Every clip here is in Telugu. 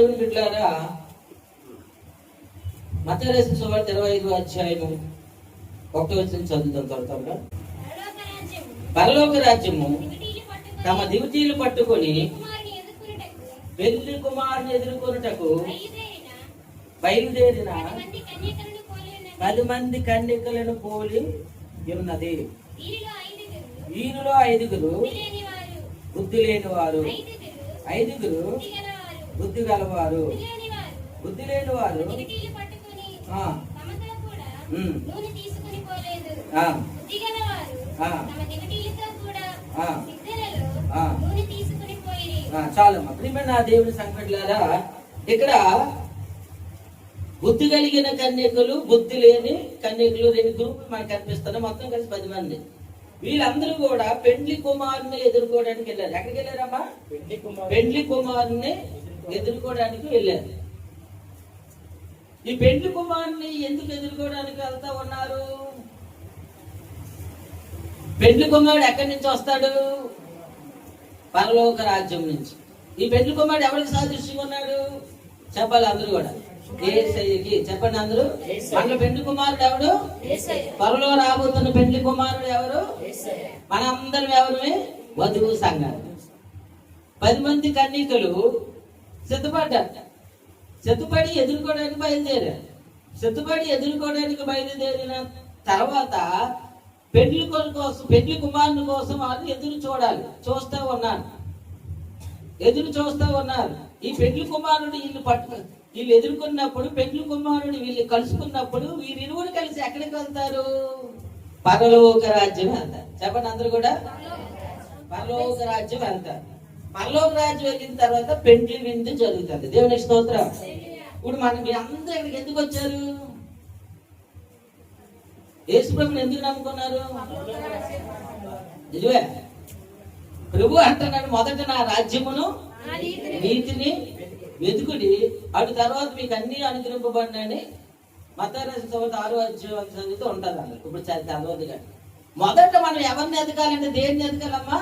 దేవుని బిడ్డలారా, మత్తయి రాసిన సువార్త 25వ అధ్యాయము 1వ వచనం చదువుతాం త్వరగా. పరలోక రాజ్యము తమ దివిటీలు పట్టుకొని పెళ్లి కుమారుని ఎదుర్కొనుటకు బయలుదేరిన 10 మంది కన్యకలను పోలి ఉన్నది. వీరిలో 5 బుద్ధి లేని వారు, 5 బుద్ధి గలవారు. బుద్ధి లేని వారు చాలమ్మా. ప్రియమైన నా దేవుని సంకటులారా, ఇక్కడ బుద్ధి కలిగిన కన్యకులు, బుద్ధి లేని కన్యకులు 2 గ్రూపులు మనకు కనిపిస్తున్నాయి. మొత్తం కలిసి 10 మంది. వీళ్ళందరూ కూడా పెండ్లి కుమారుని ఎదుర్కోవడానికి వెళ్ళారు. ఎక్కడికి వెళ్ళారమ్మా? పెండ్లి కుమారుని ఎదుర్కోవడానికి వెళ్ళారు. ఈ పెండ్లి కుమారుని ఎందుకు ఎదుర్కోవడానికి వెళ్తా ఉన్నారు? పెండ్లి కుమారుడు ఎక్కడి నుంచి వస్తాడు? పరలోక రాజ్యం నుంచి. ఈ పెండ్లి కుమారుడు ఎవరికి సాదృశ్యంగా ఉన్నాడు? చెప్పాలి అందరూ కూడా. యేసయ్యకి. చెప్పండి అందరూ. మన పెండ్లి కుమారుడు ఎవడు? త్వరలో రాబోతున్న పెండ్లి కుమారుడు ఎవరు? మనందరం ఎవరు? వధువు సంఘం. 10 మంది కన్యకలు సిద్ధపడ్డారు. సిద్ధపడి ఎదుర్కోవడానికి బయలుదేరారు. సిద్ధపడి ఎదుర్కోవడానికి బయలుదేరిన తర్వాత పెండ్లి కుమారుని కోసం వాళ్ళు ఎదురు చూస్తూ ఉన్నారు. ఈ పెండ్లి కుమారుడు వీళ్ళు ఎదుర్కొన్నప్పుడు, పెండ్లి కుమారుడు వీళ్ళు కలుసుకున్నప్పుడు వీరిరువురు కలిసి ఎక్కడికి వెళ్తారు? పరలోక రాజ్యం వెళ్తారు. చెప్పండి అందరూ కూడా. పరలోక రాజ్యం వెళ్తారు. పరలోక రాజ్యం వెళ్ళిన తర్వాత పెండ్లి విందు జరుగుతుంది. దేవునికి స్తోత్రం. ఇప్పుడు మీ అందరూ ఇక్కడికి ఎందుకు వచ్చారు? యేసు ప్రభుని ఎందుకు నమ్ముకున్నారు? నిజమే. ప్రభు అంటున్నాడు, మొదట నా రాజ్యమును నీతిని వెతుకుడి, అటు తర్వాత మీకు అన్ని అనుగ్రహింపబడినని. మత్తయి రాసిన సువార్త 6వ అధ్యాయం చదివితే ఉంటుంది అందరు. ఇప్పుడు చదవదు కానీ మొదట మనం ఎవరిని ఎదగాలంటే దేన్ని ఎదగాలమ్మా?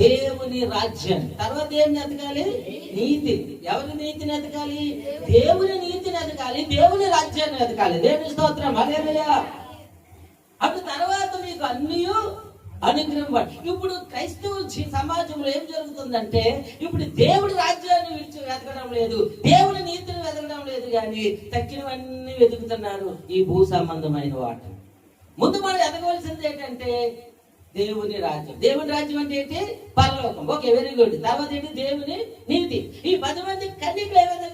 దేవుని రాజ్యం. తర్వాత దేన్ని ఎదగాలి? నీతి. ఎవరి నీతిని ఎదగాలి? దేవుని నీతిని ఎదగాలి, దేవుని రాజ్యాన్ని ఎదగాలి. దేవుని స్తోత్రం. హల్లెలూయా. అప్పుడు తర్వాత మీకు అన్నీ అనుగ్రహం. ఇప్పుడు క్రైస్తవ సమాజంలో ఏం జరుగుతుందంటే, ఇప్పుడు దేవుడి రాజ్యాన్ని విడిచి వెతకడం లేదు, దేవుని నీతిని వెతకడం లేదు, కానీ తక్కినవన్నీ వెతుకుతున్నారు, ఈ భూ సంబంధమైన వాటి. ముందు మనం ఎదగవలసింది ఏంటంటే దేవుని రాజ్యం. దేవుని రాజ్యం అంటే ఏంటి? పరలోకం. Okay, very good. తర్వాత ఏంటి? దేవుని నీతి. ఈ 10 మంది కన్యకలు ఏమైనా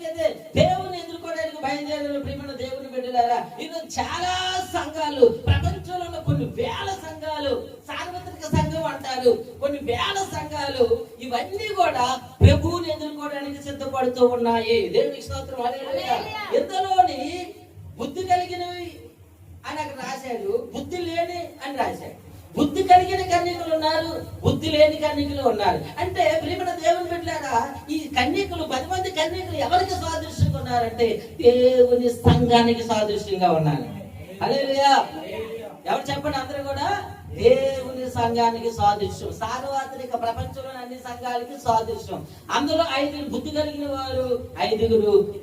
దేవుని ఎదుర్కోవడానికి బయలుదేరారు. ప్రియమైన దేవుని బిడ్డలారా, ఈరోజు చాలా సంఘాలు, ప్రపంచంలో ఉన్న కొన్ని వేల సంఘాలు, సార్వత్రిక సంఘం అంటారు, కొన్ని వేల సంఘాలు, ఇవన్నీ కూడా ప్రభువుని ఎదుర్కోవడానికి సిద్ధపడుతూ ఉన్నాయి. దేవునికి స్తోత్రం. హల్లెలూయా. ఇందులోని బుద్ధి కలిగినవి అని అక్కడ రాశాడు, బుద్ధి లేని అని రాశాడు. బుద్ధి కలిగిన కన్యకులు ఉన్నారు, బుద్ధి లేని కన్యకులు ఉన్నారు. అంటే ప్రియమైన దేవుని బిడ్డలారా, ఈ కన్యకులు 10 మంది కన్యకులు ఎవరికి సాదృశ్యంగా ఉన్నారంటే దేవుని సంఘానికి సాదృశ్యంగా ఉన్నారు. హల్లెలూయా. ఎవరు చెప్పండి అందరూ కూడా. దేవుని సంఘానికి సాదృశ్యం. సార్వత్రిక ప్రపంచంలోని అన్ని సంఘాలకి సాదృశ్యం. అందులో 5 బుద్ధి కలిగిన వారు, 5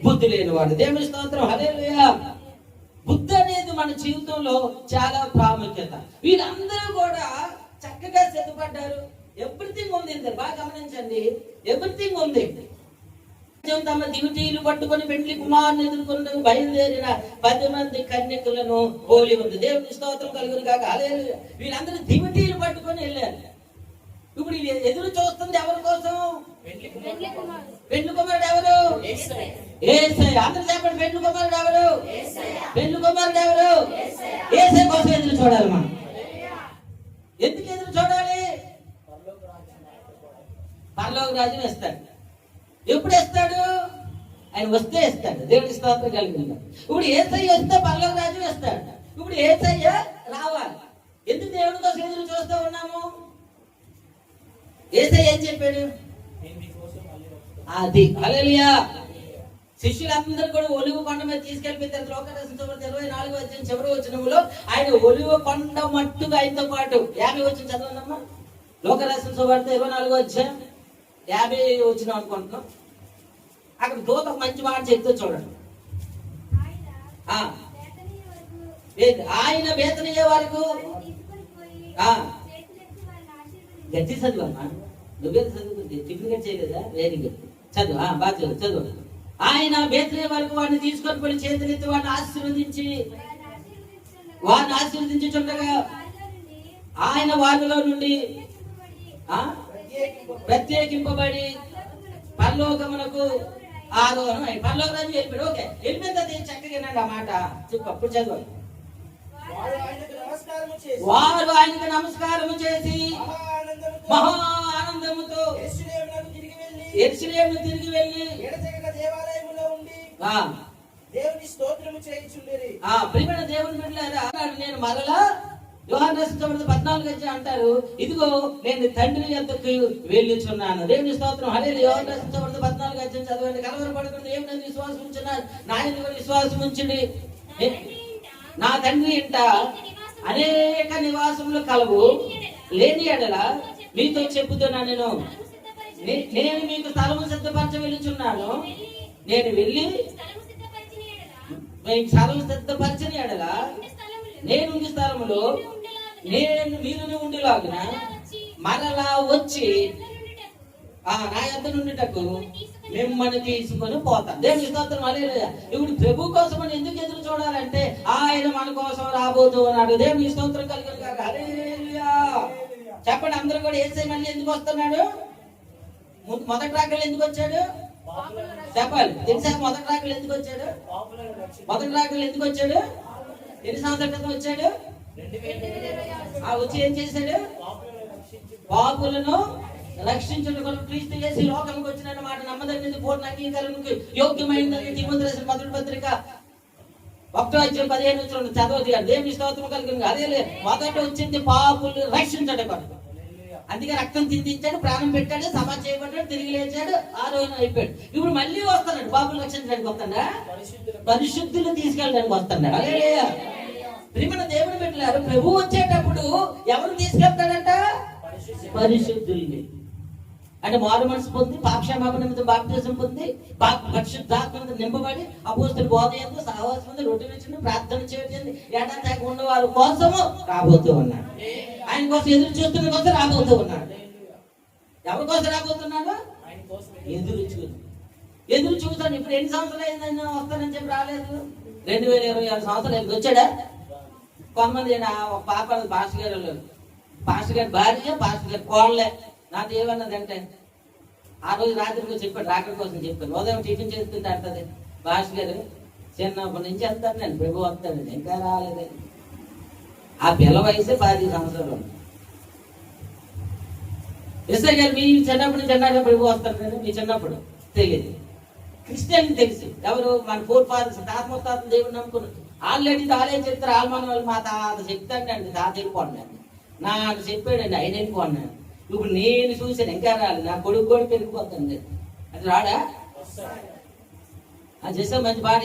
బుద్ధి లేని వారు. దేవుని స్తోత్రం. హల్లెలూయా. బుద్ధి అనేది మన జీవితంలో చాలా ప్రాముఖ్యత. వీళ్ళందరూ కూడా చక్కగా సిద్ధపడ్డారు. ఎవ్రీథింగ్ ఉంది. బాగా గమనించండి, ఎవ్రీథింగ్ ఉంది. తమ దివిటీలు పట్టుకొని పెండ్లి కుమారుని ఎదుర్కొంటూ బయలుదేరిన 10 మంది కన్యకులను పోలి ఉంది. దేవుని స్తోత్రం కలుగును గాక. హల్లెలూయా. వీళ్ళందరూ దివిటీలు పట్టుకొని వెళ్ళారు. ఇప్పుడు ఎదురు చూస్తుంది ఎవరి కోసం? పెండ్లి కుమారుడు ఎవరు? యేసయ్య. అందరూ చెప్పండి, పెండ్లి కుమారుడు ఎవరు? పెండ్లి కుమారుడు ఎవరు? యేసయ్య కోసం ఎదురు చూడాలి మనం. ఎందుకు ఎదురు చూడాలి? పరలోక రాజ్యం ఇస్తాడు. ఎప్పుడు ఇస్తాడు? ఆయన వస్తే ఇస్తాడు. దేవుడికి స్తోత్రం కలిగింది. ఇప్పుడు యేసయ్య వస్తే పరలోక రాజ్యం ఇస్తాడు. ఇప్పుడు యేసయ్య రావాలి. ఎందుకు దేవుడి కోసం ఎదురు చూస్తూ ఉన్నాము? యేసయ్య ఏం చెప్పాడు? అది. హల్లెలూయా. శిష్యులందరూ కూడా ఒలివ కొండ మీద తీసుకెళ్లిపోతారు. లోకరాసిన సువార్త 24వ అధ్యాయం చివరి వచనంలో ఆయన ఒలివ కొండ మట్టుగా ఆయనతో పాటు 50 వచ్చిన చదవండమ్మా. లోకరాసిన సువార్త 24వ అధ్యాయం 50 వచ్చిన అనుకుంటున్నాం. అక్కడ దూత ఒక మంచి మాట చెప్తూ చూడండి. ఆయన బేతనీయ వరకు గట్టి చదువమ్మా, నువ్వే చదువుకుంటే టిఫిన్ చేయలేదా? వెరీ గుడ్, చదువు బాగా చదువు చదువు. ఆయన బేతనీయ వరకు వాడిని తీసుకొని పోయి చేతులెత్తి వాడిని ఆశీర్వదించుండగా ఆయన వారిలో నుండి ప్రత్యేకింపబడి పరలోకమునకు ఆరోహణం అయి పరలోకానికి వెళ్ళిపోయాడు. ఓకే, వెళ్ళిపోయింది చక్కగా ఆ మాట చెప్పు. అప్పుడు చదవాలి. వారు ఆయనకు నమస్కారం చేసి మహా ఆనందముతో యెరూషలేముకు తిరిగి వెళ్ళి దేవాలయములో ఉండి దేవుని స్తోత్రము చేయుచుండిరి. ప్రియమైన దేవుని బిడ్డలారా, నేను మరలా యోహాను రాసిన 14 అంటారు, ఇదిగో నేను తండ్రి యొద్దకు వెళ్ళుచున్నాను. దేవుని స్తోత్రం, హల్లెలూయా. యోహాను రాసిన 14 చదవండి. కలవరపడకుండా దేవుని విశ్వాసం ఉంచున్నారు, నా యందు విశ్వాసం ఉంచుడి. నా తండ్రి ఇంట అనేక నివాసములు కలవు, లేని ఎడల మీతో చెప్పుతున్నా, నేను మీకు స్థలము సిద్ధపరచ వెళ్ళుచున్నాను. నేను వెళ్ళి మీకు స్థలము సిద్ధపరచని ఎడల నేను స్థలములో మీరు ఉండిలాగున మరలా వచ్చి నా యొద్ద నుండిటకు మిమ్మల్ని తీసుకొని పోతాను. దేవుని స్తోత్రం, హల్లెలూయా. ఇప్పుడు ప్రభు కోసం మనం ఎందుకు ఎదురు చూడాలంటే ఆయన మన కోసం రాబోతూ ఉన్నాడు. దేవుని స్తోత్రం కలుగును గాక, హల్లెలూయా. చెప్పండి అందరూ కూడా. యేసయ్య మళ్ళీ ఎందుకు వస్తున్నాడు? మొదటి రాకలు ఎందుకు వచ్చాడు చెప్పాలి. తెలుసా? మొదటి రాకలు ఎందుకు వచ్చాడు? మొదటి రాకలు ఎందుకు వచ్చాడు? ఎన్ని సంవత్సరాల క్రితం వచ్చాడు? వచ్చి ఏం చేశాడు? పాపులను రక్షించడం కొరకు క్రీస్తు యేసు లోకంలోకి వచ్చిన మాట నమ్మదగినది, పూర్ణ అంగీకారానికి యోగ్యమైనది. తిమోతి రాసిన మొదటి పత్రిక 1:15 చదవదు. దేవుని స్తోత్రం కలుగును. అదే మొదట వచ్చింది పాపులు రక్షించడం కొరకు. అందుకే రక్తం చిందించాడు, ప్రాణం పెట్టాడు, సమాజం చేయబడ్డాడు, తిరిగి లేచాడు, ఆరోహణ అయిపోయాడు. ఇప్పుడు మళ్ళీ వస్తున్నాడు. పాపులు రక్షించడానికి వస్తాడా? పరిశుద్ధులు తీసుకెళ్ళడానికి వస్తున్నాడు. హల్లెలూయా. ప్రియమైన దేవుని బిడ్డలారా, ప్రభు వచ్చేటప్పుడు ఎవరు తీసుకెళ్తాడంట? పరిశుద్ధుల్ని. అంటే మారు మనసు పొంది పాపక్షమాపణ బాప్తిసం పొంది పరిశుద్ధాత్మతో నింపబడి అపోస్తలుల బోధ యందు సహవాసం రొట్టె విచ్చును ప్రార్థన చేయడం ఏడాది ఉన్న వారి కోసము రాబోతూ ఉన్నాడు. ఆయన కోసం ఎదురు చూస్తున్న కోసం రాబోతూ ఉన్నాడు. ఎవరి కోసం రాబోతున్నాడు? ఎదురు చూస్తాను. ఇప్పుడు ఎన్ని సంవత్సరాలు అయిందని వస్తానని చెప్పి రాలేదు. 2026 సంవత్సరాలు వచ్చాడా? కొంతమంది ఒక పాప పాస్టర్ గారి భార్య, పాస్టర్ గారి కోళ్ళే నాతో ఏమన్నదంటే, ఆ రోజు రాత్రికి చెప్పాడు, రాకడ కోసం చెప్పాను. ఉదయం టిఫిన్ చేసుకుంటే అంటది, పాస్టర్ గారు చిన్నప్పటి నుంచి వెళ్తాను నేను, ప్రభు వస్తాను, ఇంకా రాలేదు. ఆ పిల్ల వయసే 10 సంవత్సరాలు. ఎస్ఐ గారు మీ చిన్నప్పటి నుంచి అన్నాడు ప్రభు వస్తాడు కదా. మీ చిన్నప్పుడు తెలియదు, క్రిస్టియన్ తెలుసు. ఎవరు? మన ఫోర్ ఫాదర్స్, తాత ముత్తాతలు దేవుని నమ్ముకున్నారు. ఆల్రెడీ తాళే చెప్తారు. ఆల్మాన వాళ్ళు మా తాత చెప్తాడండి, తాత వెళ్ళిపోండి, నాకు చెప్పాడండి, ఆయన వెళ్ళిపోన్నాను. ఇప్పుడు నేను చూసాను, ఇంకా రాలేదు. నా కొడుకు కూడా పెరిగిపోతుంది. అది రాడా? అది చేసా మంచి పాట.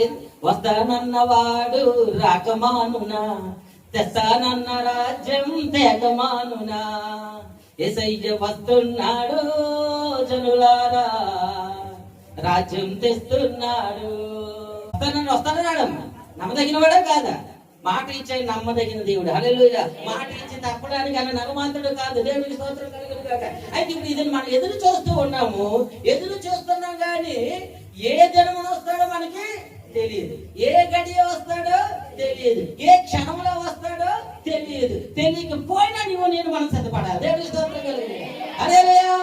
వస్తానన్నవాడు రాకమానునా, తెస్తానన్న రాజ్యం తేకమానునా, యేసయ్య వస్తున్నాడు జనులారా, రాజ్యం తెస్తున్నాడు. వస్తానన్నాడమ్మా. నమ్మదగిన వాడా కాదా? మాట ఇచ్చే నమ్మదగిన దేవుడు. హల్లెలూయా. మాట ఇచ్చి తప్పడానికి అన్న నగమాంతుడు కాదు. దేవునికి స్తోత్రం కలుగును గాక. అయితే ఇప్పుడు ఇది మనం ఎదురు చూస్తూ ఉన్నాము. ఎదురు చూస్తున్నాం కానీ ఏ జన్మలో వస్తాడో మనకి తెలియదు, ఏ గడియ వస్తాడో తెలియదు, ఏ క్షణంలో వస్తాడో తెలియదు. తెలియకపోయినా నేను మనం సిద్ధపడాలి. దేవునికి స్తోత్రం కలుగును గాక. హల్లెలూయా.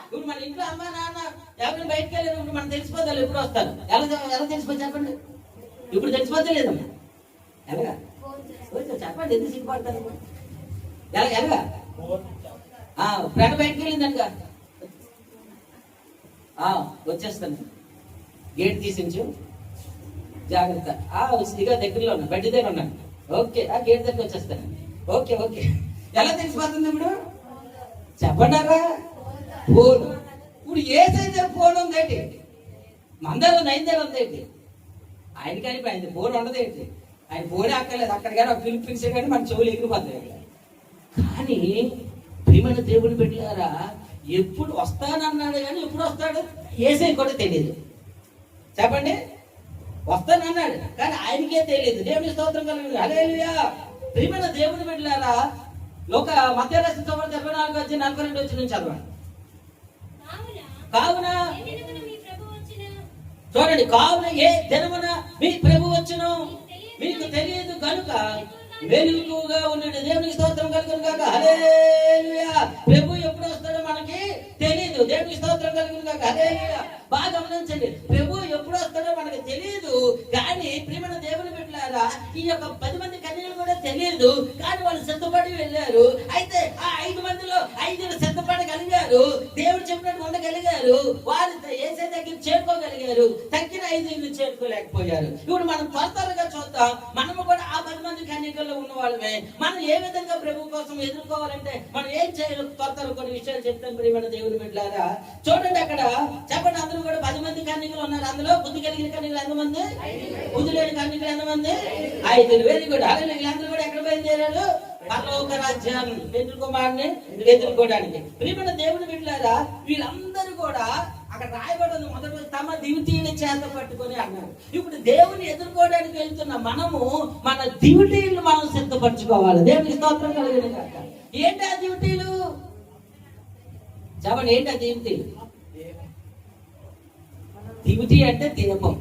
ఇప్పుడు మన ఇంట్లో అమ్మ నాన్న ఎవరిని బయటకు వెళ్ళారు, ఇప్పుడు మనం తెలిసిపోతారు ఎప్పుడు వస్తారు. ఎలా తెలిసిపోయి చెప్పండి? ఇప్పుడు తెలిసిపోతే లేదమ్మా. ఎలాగా చెప్పండి, ఎందుకు సిగ్గుపడతారు? ఎలాగా ఫ్రెండ్ బయటకు వెళ్ళిందనుక వచ్చేస్తాను, గేట్ తీసించు, జాగ్రత్త. ఇక దగ్గరలో ఉన్నా, బడ్డీ దగ్గర ఉన్నాను. ఓకే, ఆ గేట్ దగ్గర వచ్చేస్తాను. Okay okay. ఎలా తెలిసిపోతుంది ఇప్పుడు చెప్పండారా? ఫోన్. ఇప్పుడు ఏ సైజ్ ఫోన్ ఉందేంటి? మందరం 9 ఉందేంటి? ఆయన కానీ ఆయన ఫోన్ ఉండదేంటి? ఆయన ఫోనే అక్కర్లేదు. అక్కడ కానీ ఒక ఫిలిప్ పిలిచే కానీ మన చెవులు ఎగిరిపోతాయి. కానీ ప్రియమైన దేవుని బిడ్డలారా, ఎప్పుడు వస్తానన్నాడు కానీ ఎప్పుడు వస్తాడు ఏసై కూడా తెలియదు. చెప్పండి, వస్తానన్నాడు కానీ ఆయనకే తెలియదు. దేవుని స్తోత్రం కలుగును. హల్లెలూయా. ప్రియమైన దేవుని బిడ్డలారా, మత్తయి రాసిన సువార్త 24:42 చదవండి. కావున చూడండి, కావున ఏ దినమున మీ ప్రభు వచ్చును మీకు తెలియదు కనుక వెలుగుగా ఉన్నాడు. దేవునికి స్తోత్రం కలుగును గాక. హల్లెలూయా. ప్రభు ఎప్పుడు వస్తాడో మనకి తెలియదు. దేవునికి స్తోత్రం కలుగును గాక. హల్లెలూయా. బాగా గమనించండి, ప్రభు ఎప్పుడు వస్తాడో మనకి తెలియదు. కానీ ప్రియమైన దేవుని బిడ్డలారా, ఈ యొక్క 10 మంది కన్యలు కూడా తెలియదు, కానీ వాళ్ళు సిద్ధపడి వెళ్ళారు. అయితే ఆ 5 మందిలో 5 సిద్ధపడగలిగారు, దేవుడు చెప్పినట్టు ఉండగలిగారు, వారు యేసయ్య దగ్గర చేరుకోగలిగారు. తగ్గిన 5 చేరుకోలేకపోయారు. ఇప్పుడు మనం త్వరగా చూద్దాం. మనము కూడా ఆ 10 మంది కన్యకల్లో ఉన్న వాళ్ళమే. మనం ఏ విధంగా ప్రభు కోసం ఎదుర్కోవాలంటే మనం ఏం చేయాలి, త్వరగా కొన్ని విషయాలు చెప్తాను. ప్రియమైన దేవుని బిడ్డలారా, చూడండి, అక్కడ చెప్పండి, అందరూ కూడా 10 మంది కన్యకలు ఉన్నారు. అందులో బుద్ధి కలిగిన కన్యకలు ఎంతమంది? బుద్ధి లేని కన్యకలు ఎంతమంది? 5. Very good. అలాగే వీళ్ళందరూ కూడా ఎక్కడ బయలుదేరారు? పరలోక రాజ్యాన్ని పెండ్లి కుమారుని ఎదుర్కోవడానికి. ప్రియమైన దేవుని బిడ్డలారా, వీళ్ళందరూ కూడా అక్కడ రాయబడిన మొదటి తమ డ్యూటీని చేత పట్టుకొని అన్నారు. ఇప్పుడు దేవుని ఎదుర్కోవడానికి వెళ్తున్న మనము మన డ్యూటీలు మనం సిద్ధపరచుకోవాలి. దేవునికి స్తోత్రం కలుగును గాక. ఏంటి ఆ డ్యూటీలు? చెప్పండి, ఏంటి ఆ డ్యూటీలు? డ్యూటీ అంటే దీపం.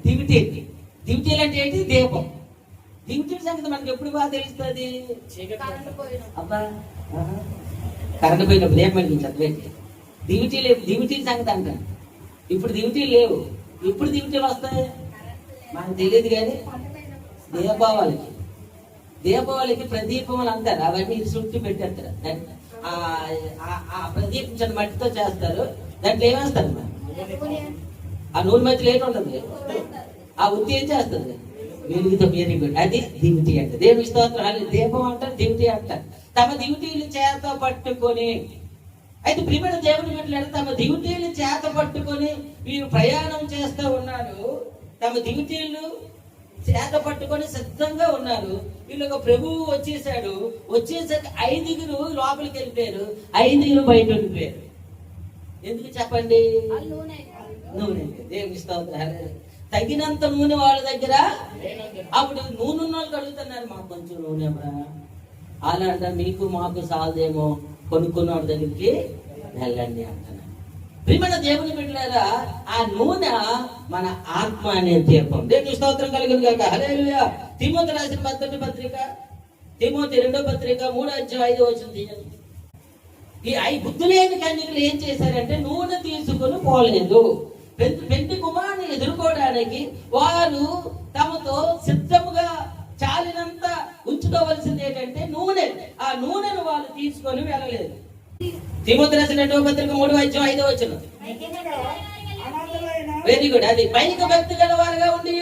డ్యూటీలు అంటే ఏంటి? దీపం. డ్యూటీల సంగతి మనకి ఎప్పుడు బాగా తెలుస్తుంది? అబ్బా, కరెంట్ పోయినప్పుడు ఏం పడిగించదు. డ్యూటీల సంగతి అంటాను. ఇప్పుడు డ్యూటీలు లేవు. ఇప్పుడు డ్యూటీలు వస్తాయి మనకు తెలియదు. కానీ దీపావళికి ప్రదీపములు అంటారు. అవన్నీ చుట్టూ పెట్టేస్తారు. ఆ ప్రదీపించిన మట్టితో చేస్తారు. దాంట్లో ఏమేస్తారు? ఆ నూనె మధ్యలో ఏంటి ఉంటుంది? ఆ ఉత్తి ఏం చేస్తుంది? వెలుగుతో. Very good. అది డ్యూటీ అంటే. దేవుని స్తోత్రం. దీపం అంటారు, డ్యూటీ అంటారు. తమ డ్యూటీలు చేత పట్టుకొని, అయితే ప్రియమైన దేవుని బిడ్డలారా, తమ డ్యూటీలు చేత పట్టుకొని వీరు ప్రయాణం చేస్తూ ఉన్నారు. తమ డ్యూటీలు చేత పట్టుకొని సిద్ధంగా ఉన్నారు. వీళ్ళొక ప్రభువు వచ్చేసాడు. వచ్చేసరికి 5 లోపలికి వెళ్ళిపోయారు, 5 బయట ఉండిపోయారు. ఎందుకు చెప్పండి? నూనె. దేవుని స్తోత్రం. తగినంత నూనె వాళ్ళ దగ్గర. అప్పుడు నూనె ఉన్న వాళ్ళు అడుగుతున్నారు, మాకు కొంచెం నూనె ఎవరా? అలాంట మీకు మాకు సాలదేమో, కొనుక్కున్న వాళ్ళ దగ్గరికి వెళ్ళండి అంటున్నారు. ప్రియమైన దేవుని బిడ్డలారా, ఆ నూనె మన ఆత్మ అనే దీపం. దేవుని స్తోత్రం కలుగును గాక. హల్లెలూయా. తిమోతి రాసిన మొదటి పత్రిక, తిమోతి 2వ పత్రిక 3:5 ఈ బుద్ధి లేని కన్యకలు ఏం చేశారంటే నూనె తీసుకుని పోలేదు. పెండ్లి కుమారుని ఎదుర్కోవడానికి వారు తమతో సిద్ధముగా చాలినంత ఉంచుకోవలసింది ఏంటంటే నూనె. ఆ నూనెను వాళ్ళు తీసుకొని వెళ్ళలేదు. తిమోతి రాసిన 2వ పత్రిక 3:5 వెరీ గుడ్. అది పైకి భక్తి గల వారుగా ఉండి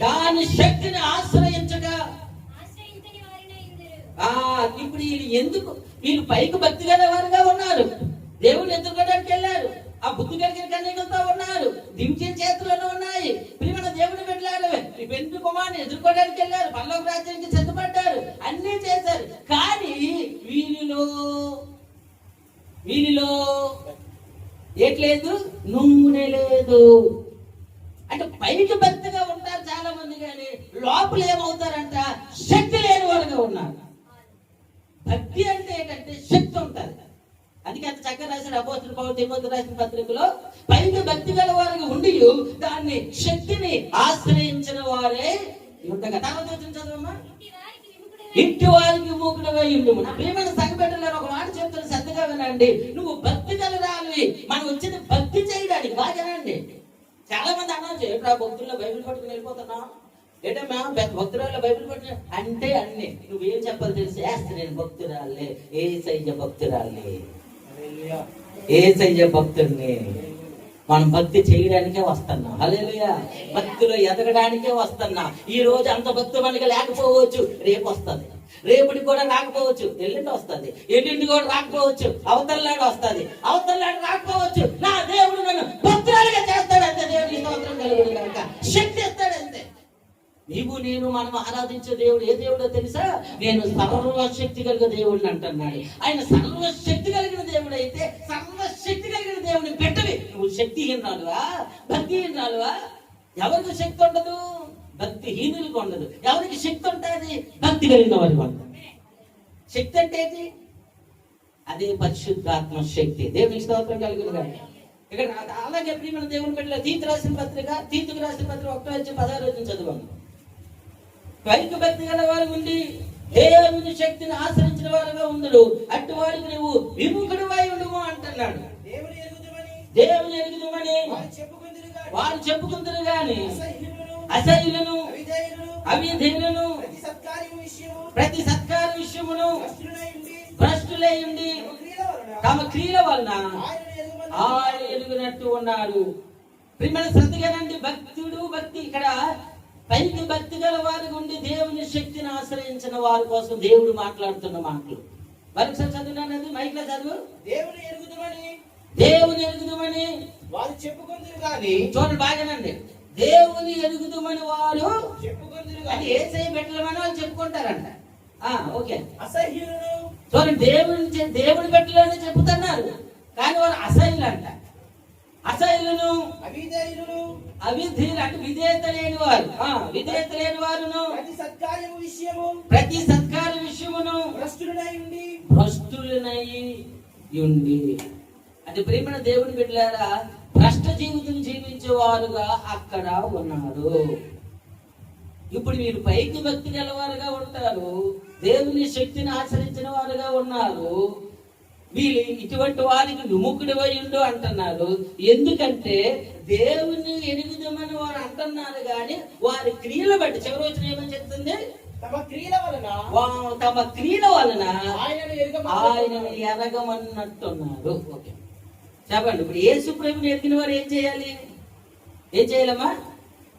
దాని శక్తిని ఆశ్రయించగా. ఇప్పుడు వీళ్ళు పైకి భక్తి గల వారుగా ఉన్నారు, దేవుని ఎదుర్కోవడానికి వెళ్ళారు, ఆ బుద్ధి కలిగిన కన్యకలతో ఉన్నారు, దివ్య చేతులను ఉన్నాయి. ప్రియమైన దేవుని బిడ్డలారా, పెండ్లి కుమారుని ఎదుర్కోవడానికి వెళ్ళారు, పరలోక రాజ్యానికి సిద్ధపడ్డారు, అన్నీ చేశారు. కానీ వీళ్ళలో ఏట్లేదు? నూనె లేదు. అంటే పైకి భక్తిగా ఉంటారు చాలా మంది, కానీ లోపల ఏమవుతారంట? శక్తి లేని వారుగా ఉన్నారు. భక్తి అంటే ఏంటంటే శక్తి ఉంటుంది. అందుకే అంత చక్కగా రాసిన అపోస్తలుడు పౌలు తిమోతి రాసిన పత్రికలో పైకి భక్తి గల వారికి ఉండి దాన్ని శక్తిని ఆశ్రయించిన వారే ఉండగా. తర్వాత వచ్చిన చదవమ్మా. ఇంటి వారికి విముఖుడవై ఉండుము. నా ప్రియమైన సంఘబిడ్డలారా, ఒక మాట చెప్తాను, శ్రద్ధగా వినండి. నువ్వు భక్తి గలరాలివి. మనం వచ్చింది భక్తి చేయడానికి. బాగానండి. చాలా మంది అన్నారు, ఎప్పుడు ఆ భక్తుల్లో బైబిల్ పట్టుకుని వెళ్ళిపోతున్నా, ఏంటమ్మా భక్తురాల్లో బైబిల్ పట్టుకుని అంటే అన్ని నువ్వేం చెప్పాలి తెలిసి, నేను భక్తురాలే, యేసయ్య భక్తురాలే, యేసయ్య భక్తుడిని. మనం భక్తి చేయడానికే వస్తున్నాం. హల్లెలూయా. భక్తిలో ఎదగడానికే వస్తున్నా. ఈ రోజు అంత భక్తి మనకి లేకపోవచ్చు, రేపు వస్తుంది. రేపటికి కూడా రాకపోవచ్చు, ఎల్లుండి వస్తుంది. ఎల్లుండి కూడా రాకపోవచ్చు, అవతలనాడు వస్తుంది. అవతలనాడు రాకపోవచ్చు. నా దేవుడు నన్ను భక్తురాలుగా చేస్తాడంతే. దేవుడికి స్తోత్రం కలుగును గాక. శక్తి ఇస్తాడంతే. నీవు నేను మనం ఆరాధించే దేవుడు ఏ దేవుడో తెలుసా? నేను సర్వశక్తి కలిగిన దేవుడిని అంటున్నాడు. ఆయన సర్వశక్తి కలిగిన దేవుడు అయితే సర్వశక్తి కలిగిన దేవుడిని పెట్టవి నువ్వు శక్తిహీనాలువా, భక్తిహీనాలువా? ఎవరికి శక్తి ఉండదు? భక్తిహీనులకు ఉండదు. ఎవరికి శక్తి ఉంటుంది? భక్తి కలిగిన వారికి ఉంటుంది. శక్తి అంటే ఏంటి? అదే పరిశుద్ధాత్మ శక్తి. దేవునికి స్తోత్రం కలుగును. ఇక్కడ అలాగే ప్రియమైన దేవుని బిడ్డల తీతుకు రాసిన పత్రిక 1:16 చదవండి. పైకి భక్తి గల వారు ఉండి దేవుని శక్తిని ఆశ్రయించిన వారుగా ఉండడు, అట్టి వారికి నువ్వు విముఖుడివై ఉండుము అంటున్నాడు. దేవుని ఎరుగుదుమని వారు చెప్పుకుందరు గాని అసహ్యులను, అవిధేయులను, ప్రతి సత్కార విషయమును భ్రష్టులై ఉండి తమ క్రియల వలన ఆయన ఎరుగునట్టు ఉన్నాడు. ప్రియమైన శ్రద్ధగానండి, భక్తి ఇక్కడ పైకి భక్తి గల వారికి ఉండి దేవుని శక్తిని ఆశ్రయించిన వారి కోసం దేవుడు మాట్లాడుతున్న మాటలు. మరొకసారి చదివినానది మైక్లో చదువు. దేవుని ఎరుగుదమని వారు చెప్పుకుందరు కానీ, చూడండి బాగానండి, దేవుని ఎరుగుదమని వారు చెప్పుకుందరు, యేసయ్య పెట్టలేమని వాళ్ళు చెప్పుకుంటారంట. ఓకే. అసహ్యులను, చూడండి, దేవుని పెట్టలేని చెప్పుతున్నారు కానీ వారు అసహ్యులు అంట. అసహ్యులను, అవిధేయులు అంటే విధేయత లేని వారు, విధేయత లేని వారును, ప్రతి సత్కార విషయమును భ్రష్టులనై ఉండి. అంటే ప్రియమైన దేవుని బిడ్డలారా, భ్రష్ట జీవితం జీవించే వారుగా అక్కడ ఉన్నారు. ఇప్పుడు మీరు పైకి భక్తి గలవారుగా ఉంటారు, దేవుని శక్తిని ఆచరించిన వారుగా ఉన్నారు. వీళ్ళు ఇటువంటి వారికి విముఖుడివై ఉండు అంటున్నారు. ఎందుకంటే దేవుని ఎరుగుదమని వారు అంటున్నారు కానీ వారి క్రియలు బట్టి చివరి వచ్చిన ఏమని చెప్తుంది? తమ క్రియల వలన ఆయనను ఎరగమన్నట్టున్నారు. ఓకే, చెప్పండి. ఇప్పుడు యేసు ప్రభువుని ఎరిగిన వారు ఏం చేయాలమ్మా?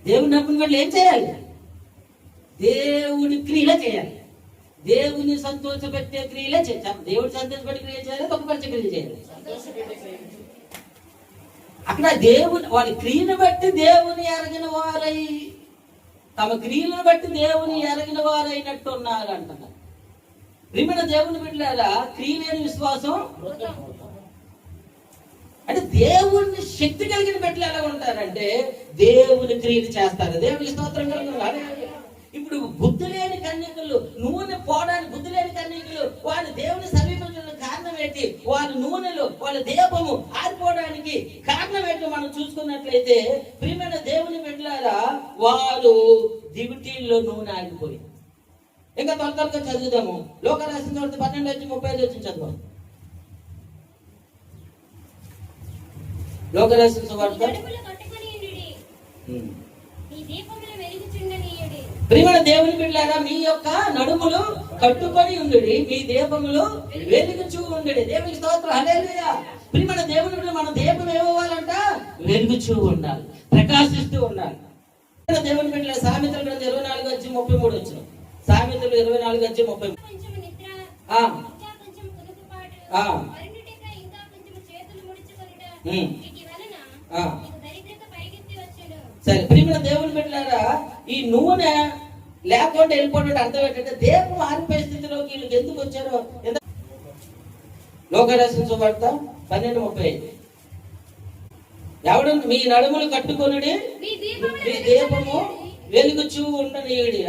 దేవుని నమ్మిన వాళ్ళు ఏం చేయాలి? దేవుని క్రియలు చేయాలి. దేవుని సంతోషపెట్టే క్రియలే చేయాలి. దేవుడు సంతోషపెట్టే క్రియ చేయాలి, దుఃఖపరిచే క్రియ చేయాలి. అక్కడ దేవుని వారి క్రియను బట్టి దేవుని ఎరగిన వారై, తమ క్రియలను బట్టి దేవుని ఎరగిన వారైనట్టు ఉన్నారు అంటున్నారు. ప్రియమైన దేవుని బిడ్డలారా, క్రియ లేని విశ్వాసం అంటే దేవుని శక్తి కలిగిన బిడ్డలు ఎలా ఉంటారంటే దేవుని క్రియలు చేస్తారు. దేవుని స్తోత్రం కలిగిన. ఇప్పుడు బుద్ధి లేని కన్యకలు, నూనె పోవడానికి బుద్ధి లేని కన్యకలు, వాళ్ళు దేవుని సమీపించడానికి కారణం ఏంటి? వాళ్ళ నూనెలు, వాళ్ళ దీపము ఆరిపోవడానికి కారణం ఏంటో మనం చూసుకున్నట్లయితే, ప్రియమైన దేవుని బిడ్డలారా, వారు దివిటీల్లో నూనె ఆరిపోయి. ఇంకా త్వరగా చదువుదాము. లోకరాసిన 12:35 చదువు. లోకరాసిన సువార్త. ప్రియమైన దేవుని బిడ్డలారా, మీ యొక్క నడుములు కట్టుకొని ఉండుడి, మీ దీపములు వెలుగుచూ ఉండుడి. దేవునికి స్తోత్రం, హల్లెలూయా. ప్రియమైన దేవుని బిడ్డలు, మన దీపం ఏమవ్వాలంట? వెలుగుచూ ఉండాలి, ప్రకాశిస్తూ ఉండాలి. దేవుని బిడ్డల సామెతల గ్రంథం 24:33 వచ్చిన. సామెతలు 24:33. సరే, ప్రియమైన దేవుని బిడ్డలారా, ఈ నూనె లేకుండా వెళ్ళిపోవడం అర్థం ఏంటంటే దీపం ఆరిపోయే స్థితిలోకి వీళ్ళకి ఎందుకు వచ్చారో. లోకరాసిన సువార్త 12:35. ఎవడు మీ నడుములు కట్టుకొనుడి, మీ దీపము వెలుగుచూ ఉండనీయుడి.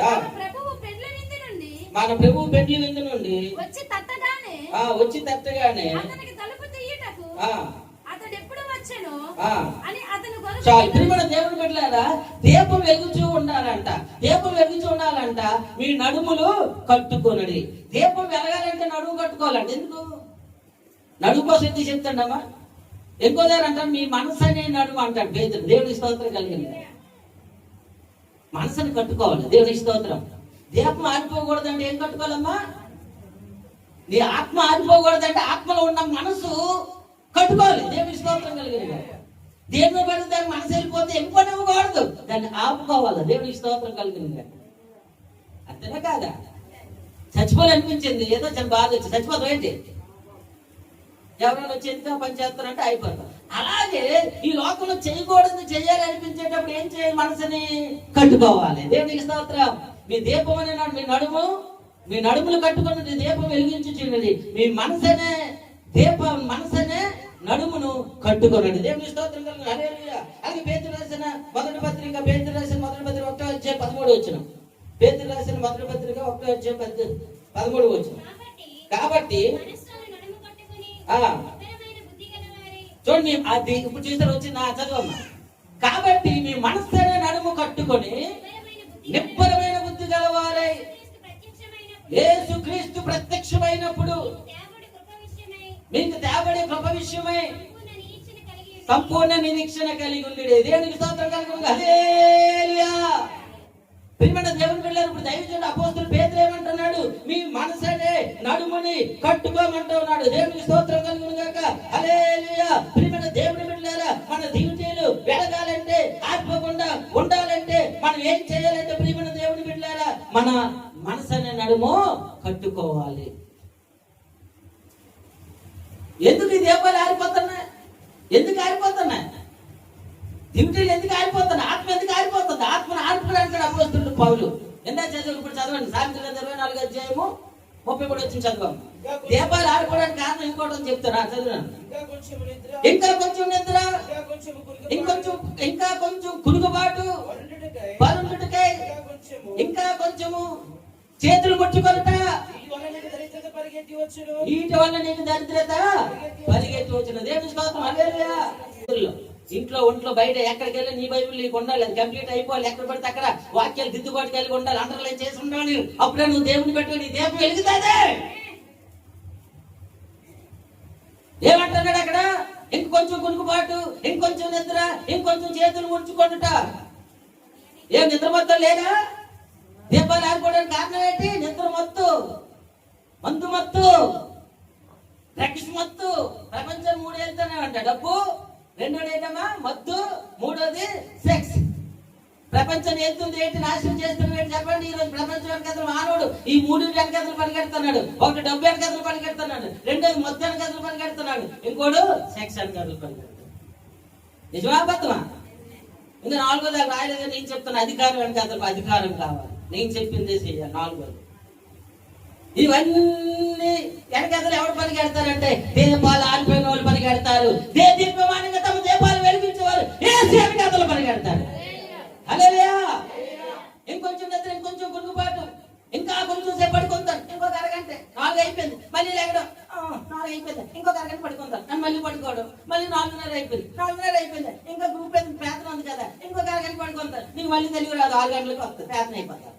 మన ప్రభువు పెండ్లి విందు నుండి వచ్చి తట్టగానే చాలు. ప్రియమైన దేవుని బిడ్డలారా, దీపం వెలుగుచూ ఉండాలంట. దీపం వెలుగుచూ ఉండాలంట. మీ నడుములు కట్టుకొనుడి. దీపం వెలగాలంటే నడుము కట్టుకోవాలంట. ఎందుకు? నడుము కోసం ఎందుకు చెప్తాడమ్మా? ఎక్కువ దగ్గర అంటాడు మీ మనసు అనే నడుము అంటాడు పేతురు. దేవునికి స్తోత్రం కలిగింది. మనసుని కట్టుకోవాలి. దేవునికి స్తోత్రం. దీపం ఆరిపోకూడదంటే ఏం కట్టుకోవాలమ్మా? నీ ఆత్మ ఆరిపోకూడదంటే ఆత్మలో ఉన్న మనసు కట్టుకోవాలి. దేవునికి స్తోత్రం కలిగింది. దేవుని పడి దాన్ని మనసు వెళ్ళిపోకూడదు, దాన్ని ఆపుకోవాలి. దేవునికి స్తోత్రం కలిగింది. అంతేనా కాదా? చచ్చిపోవాలనిపించింది, ఏదో చాలా బాధ వచ్చి చచ్చిపోతాం ఏంటి? ఎవరైనా వచ్చి ఎందుకు పని చేస్తారంటే అయిపోతాం. అలాగే ఈ లోకంలో చేయకూడదు చేయాలి అనిపించేటప్పుడు ఏం చేయాలి? మనసుని కట్టుకోవాలి. దేవునికి స్తోత్రం. మీ దీపం అనే మీ నడుములు కట్టుకుని దీపం వెలిగించుచున్నది. మీ మనసనే దీపం, మనసనే నడుమును కట్టుకొనండి. దేవుని స్తోత్రం కలుగును. హల్లెలూయా. అలాగే పేతురు రాసిన మొదటి పత్రిక 1:13 పేతురు రాసిన మొదటి పత్రిక 1:13 కాబట్టి చూడండి, అది ఇప్పుడు చూసారు వచ్చింది నా చదువమ్మ. కాబట్టి మీ మనస్సునే నడుము కట్టుకొని నిబ్బరమైన బుద్ధి గలవారై యేసుక్రీస్తు ప్రత్యక్షమైనప్పుడు మీకు తేబడే కృప విషయమై సంపూర్ణ నిరీక్షణ కలిగి ఉండి దేవునికి స్తోత్రం కలుగును. హల్లెలూయా. ప్రియమైన దేవుని పిల్లలు, ఇప్పుడు దైవజనుడు అపోస్తలుడు పేతురు ఏమంటున్నాడు? మీ మనసనే నడుముని కట్టుకోమంటున్నాడు. దేవునికి స్తోత్రం కలుగును గాక. హల్లెలూయా. ప్రియమైన దేవుని పిల్లలారా, మన జీవితాలు వెలగాలంటే, ఆత్మకుండా ఉండాలంటే మనం ఏం చేయాలంటే, ప్రియమైన దేవుని పిల్లలారా, మన మనసనే నడుము కట్టుకోవాలి. ఎందుకు ఈ దేవాలు ఆరిపోతున్నాయి? ఎందుకు ఆరిపోతున్నాయి? దివిటీలు ఎందుకు ఆరిపోతున్నాయి? ఆత్మ ఎందుకు ఆరిపోతుంది? ఆత్మను ఆరిపోవడానికి అపోస్తలుడు పౌలు ఎంత చదువు? ఇప్పుడు చదవండి, సాయంత్రం 24:33 చదవం. దీపాలు ఆరిపోవడానికి కారణం ఇంకోటి చెప్తారా? చదువున్నాను. ఇంకా కొంచెం నిద్ర, ఇంకా కొంచెం కునుగుబాటు, పరుండుటకై ఇంకా కొంచెము చేతులు ముట్టుకొనుట, వీటి వల్ల నీకు దరిద్రత పరిగెత్తి వచ్చిన. దేవుని స్తోత్రం. హల్లెలూయా. ఇంట్లో ఒంట్లో బయట ఎక్కడికి వెళ్ళి నీ బైబిల్ నీకు ఉండాలి. అది కంప్లీట్ అయిపోవాలి. ఎక్కడ పడితే అక్కడ వాక్యాలు దిద్దుబాటు కలిగి ఉండాలి. అండర్లైన్ చేసి ఉండాలి. అప్పుడే నువ్వు దేవుని పెట్టుకుని నీ దీపం వెలుగుతుంది. ఏమంటున్నాడు అక్కడ? ఇంకొంచెం కునుకుబాటు, ఇంకొంచెం నిద్ర, ఇంకొంచెం చేతులు ముడుచుకొనుట. ఏం నిద్ర మొత్తం లేదా? దీపాలు ఆరిపోవడానికి కారణం ఏంటి? నిద్ర మత్తు, మందు మత్తు, డ్రగ్స్ మత్తు. ప్రపంచం 3 వెళ్తానే అంట. డబ్బు, రెండోది ఏంటమ్మా? మత్తు, మూడోది సెక్స్. ప్రపంచం వెళ్తుంది ఏంటి? నాశనం చేస్తుంది ఏంటి చెప్పండి. ఈ రోజు ప్రపంచం వెనకథలు మానవుడు ఈ 3 వెనకథలు పరిగెడుతున్నాడు. ఒకటి డబ్బు వెనకథలు పరిగెడుతున్నాడు, రెండోది మత్తు వెనకథలు పరిగెడుతున్నాడు, ఇంకోడు సెక్స్ వెనకథలు పరిగెడుతున్నాడు. నిజమా అబద్ధమా? ఇంకా 4వ దాకా రాయలేదు. నేను చెప్తున్నా, అధికారం వెనకథలు అధికారం కావాలి. నేను చెప్పిందే చెయ్యాలి. 4వది. ఇవన్నీ వెనకథలు ఎవరు పరిగెడతారంటే దీపాలు ఆరిపోయిన వాళ్ళు పరిగెడతారు. దీపమానంగా తమ దీపాలు వెలిగించేవారు వెనకథలు పరిగెడతారు. హల్లెలూయా. ఇంకొంచెం నిద్ర, ఇంకొంచెం గురుగుబాటు, ఇంకా కొంచెం సేపు పడుకుంటారు. ఇంకొక అరగంట, 4 అయిపోయింది, మళ్ళీ లేకడం. 4 అయిపోయింది, ఇంకొక అరగంట పడుకుంటారు. అని మళ్ళీ పడుకోవడం. మళ్ళీ 4:30 అయిపోయింది, 4:30 అయిపోయింది, ఇంకా గ్రూప్ పేదన ఉంది కదా, ఇంకొక అరగంట పడుకుంటారు. నీకు మళ్ళీ తెలుగు రాదు, 6 గంటలకు వస్తుంది, పేదన అయిపోతారు.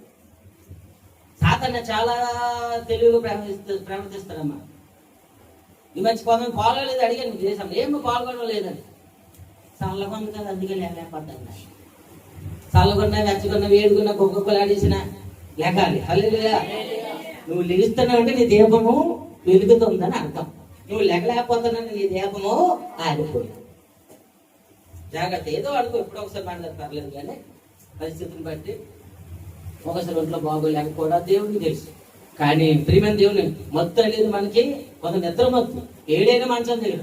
సాతాను చాలా తెలుగు ప్రవర్తిస్తాడమ్మా. ఈ మంచి కొంతమంది పాల్గొలేదు. అడిగాను దేశంలో ఏమి పాల్గొనడం లేదని. చల్లగా ఉంది కదా అందుకే లేకపోతున్నా. చల్లగొన్నా, వెచ్చగొన్నా, వేడుకున్నా, కుక్కలు ఆడేసిన లేకాలి. హల్లెలూయా. నువ్వు లెగుస్తున్నావు అంటే నీ దీపము వెలుగుతుందని అర్థం. నువ్వు లేకపోతున్నావు, నీ దీపము ఆరిపోయింది. జాగ్రత్త. ఏదో అడుగు, ఎప్పుడో ఒకసారి మాట్లాడి పర్లేదు, కానీ పరిస్థితిని బట్టి ఒకసారి ఒంట్లో బాగోలేక కూడా దేవుడికి తెలుసు. కానీ ప్రియమైన దేవుని మొత్తం లేదు మనకి. కొంత నిద్ర మొత్తం 7 మంచం దగ్గర.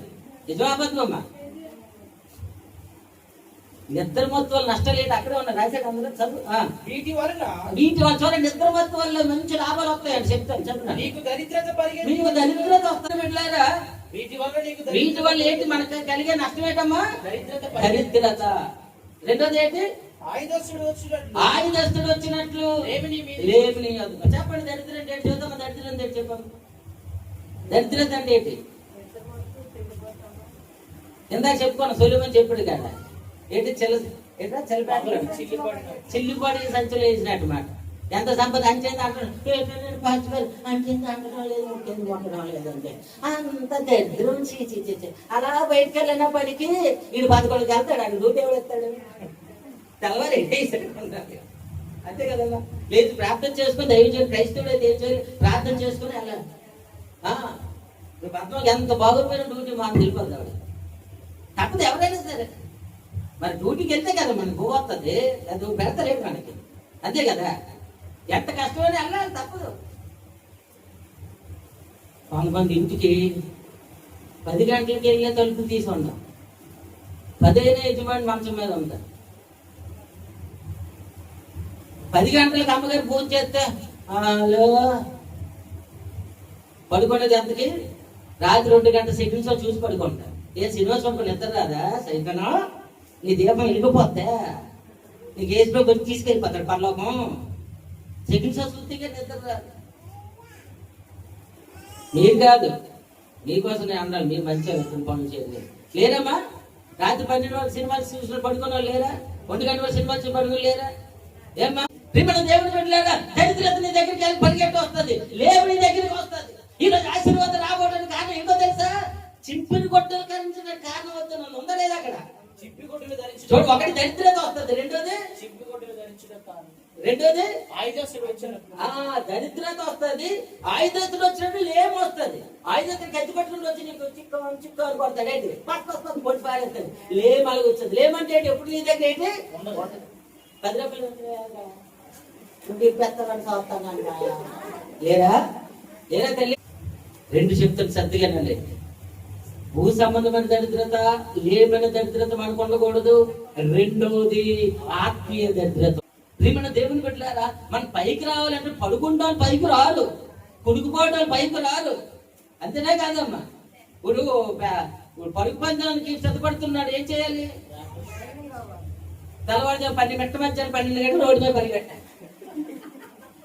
నిజమా అబద్ధమమ్మా? నిద్ర మొత్తం వల్ల నష్టాలు ఏంటి? అక్కడే ఉన్నా రాశాడు అందులో చదువు. వీటి వల్ల చూడండి, నిద్ర మొత్తం వల్ల మంచి లాభాలు వస్తాయండి. చెప్తాను చదువు. మీకు దరిద్రత వస్తుంది బిడ్డలారా. వీటి వల్ల ఏంటి మనకు కలిగే నష్టం ఏంటమ్మా? దరిద్రత. రెండోది ఏంటి? ఆయుధస్తుడు వచ్చినట్లు లేమిని. చెప్పండి, దరిద్రం అంటే ఏంటి? చూద్దాం. దరిద్రం అంటే చెప్పండి. దరిద్రత అంటే ఏంటి? ఇందాక చెప్పుకోను, సొలిమని చెప్పాడు కదా. ఏంటి? చిల్లిపాటి సంచులు వేసినట్టు మాట. ఎంత సంపద అంచేది అంటాడు. అంచేది అంటడం లేదు, ముఖ్యంగా ఉండడం లేదంటే అంత దరిద్రం. అలా బయటకు వెళ్ళినప్పటికీ వీడు 11కి వెళ్తాడు. అక్కడ రూట్ ఎవరు ఎత్తాడు? తెల్లవారు అంతే కదమ్మా. లేదు, ప్రార్థన చేసుకుని దైవజనుడు క్రైస్తవుడు అయితే ఏం చేయాలి? ప్రార్థన చేసుకుని వెళ్ళాలి. పద్మకి ఎంత బాగుపోయిన డ్యూటీ మాకు తెలిపదు ఆవిడ. తప్పదు ఎవరైనా సరే. మరి డ్యూటీకి వెళ్తే కదా మనకు పువ్వు వస్తుంది. అది పెడతలేదు మనకి, అంతే కదా. ఎంత కష్టమైనా వెళ్ళాలి, తప్పదు. కొంతమంది ఇంటికి 10 గంటలకి వెళ్ళే తలుపులు తీసి ఉంటాం. 10 యజమాని మంచం మీద ఉంటారు. 10 గంటలకు అమ్మగారు పూజ చేస్తే హలో పడుకునేది ఎంతకి? రాత్రి 2 గంటల సెకండ్స్ చూసి పడుకుంటారు. ఏ శ్రీనివాసం నిద్ర రాదా సైతనా? నీ దీపం వెళ్ళిపోతే నీకు ఏసులో వచ్చి తీసుకెళ్ళిపోతాడు పరలోకం. సెకండ్ సంస్కృతిగా నిద్ర రాదు. మీరు కాదు, మీకోసం నేను అన్నాను. మీరు మంచిగా పనులు చేయలేదు లేరమ్మా? రాత్రి 12 వరకు సినిమాలు చూసిన పడుకున్న వాళ్ళు లేరా? 1 గంట వరకు సినిమాలు చూసి పడుకుని లేరా? ఏమ్మా ప్రియమైన దేవుని పెట్టలేదా? దరిద్రత నీ దగ్గరికి వెళ్ళి పరిగెట్టి వస్తుంది, లేవు నీ దగ్గరికి వస్తుంది. ఈరోజు ఆశీర్వాదం రాబోడానికి కారణం ఏంటో తెలుసా? చింపిని కొట్టలు కరించిన కారణం వద్దు నన్ను ఉందా లేదా అక్కడ? చిప్పి కొట్టులు ధరించడం. చూడు, ఒకటి దరిద్రత వస్తుంది, రెండోది చిప్పి కొట్టులు ధరించడం కాదు. రెండోది ఆయుధస్తుడు వచ్చినప్పుడు దరిద్రత వస్తుంది. ఆయుధస్తుడు వచ్చినప్పుడు లేము వస్తుంది. ఆయుధస్తుడు కత్తి పట్టుకుని వచ్చి నీకు చిక్కు అని కొడతాడు. ఏంటి పక్క పొట్టి పారేస్తాడు. లేము అలాగే వచ్చింది. లేమంటే ఏంటి? ఎప్పుడు నీ దగ్గర ఏంటి? 10 రూపాయలు లేరా? లేరా తల్లి? 2 చెప్తాను సర్దిగానండి. భూ సంబంధమైన దరిద్రత, లేమైన దరిద్రత మనకు ఉండకూడదు. రెండోది ఆత్మీయ దరిద్రత. ప్రియమైన దేవుని పెట్టారా? మన పైకి రావాలంటే పడుకుంటాం, పైకి రారు. కొడుకుపోవడం పైకి రారు. అంతేనే కాదమ్మా. ఇప్పుడు పరుగు పందానికి సిద్ధపడుతున్నాడు, ఏం చేయాలి? తెల్లవారుజాము 12 మెట్ట మధ్యాహ్నం 12 గంటలు రోడ్డు మీద పరిగెట్టాలి.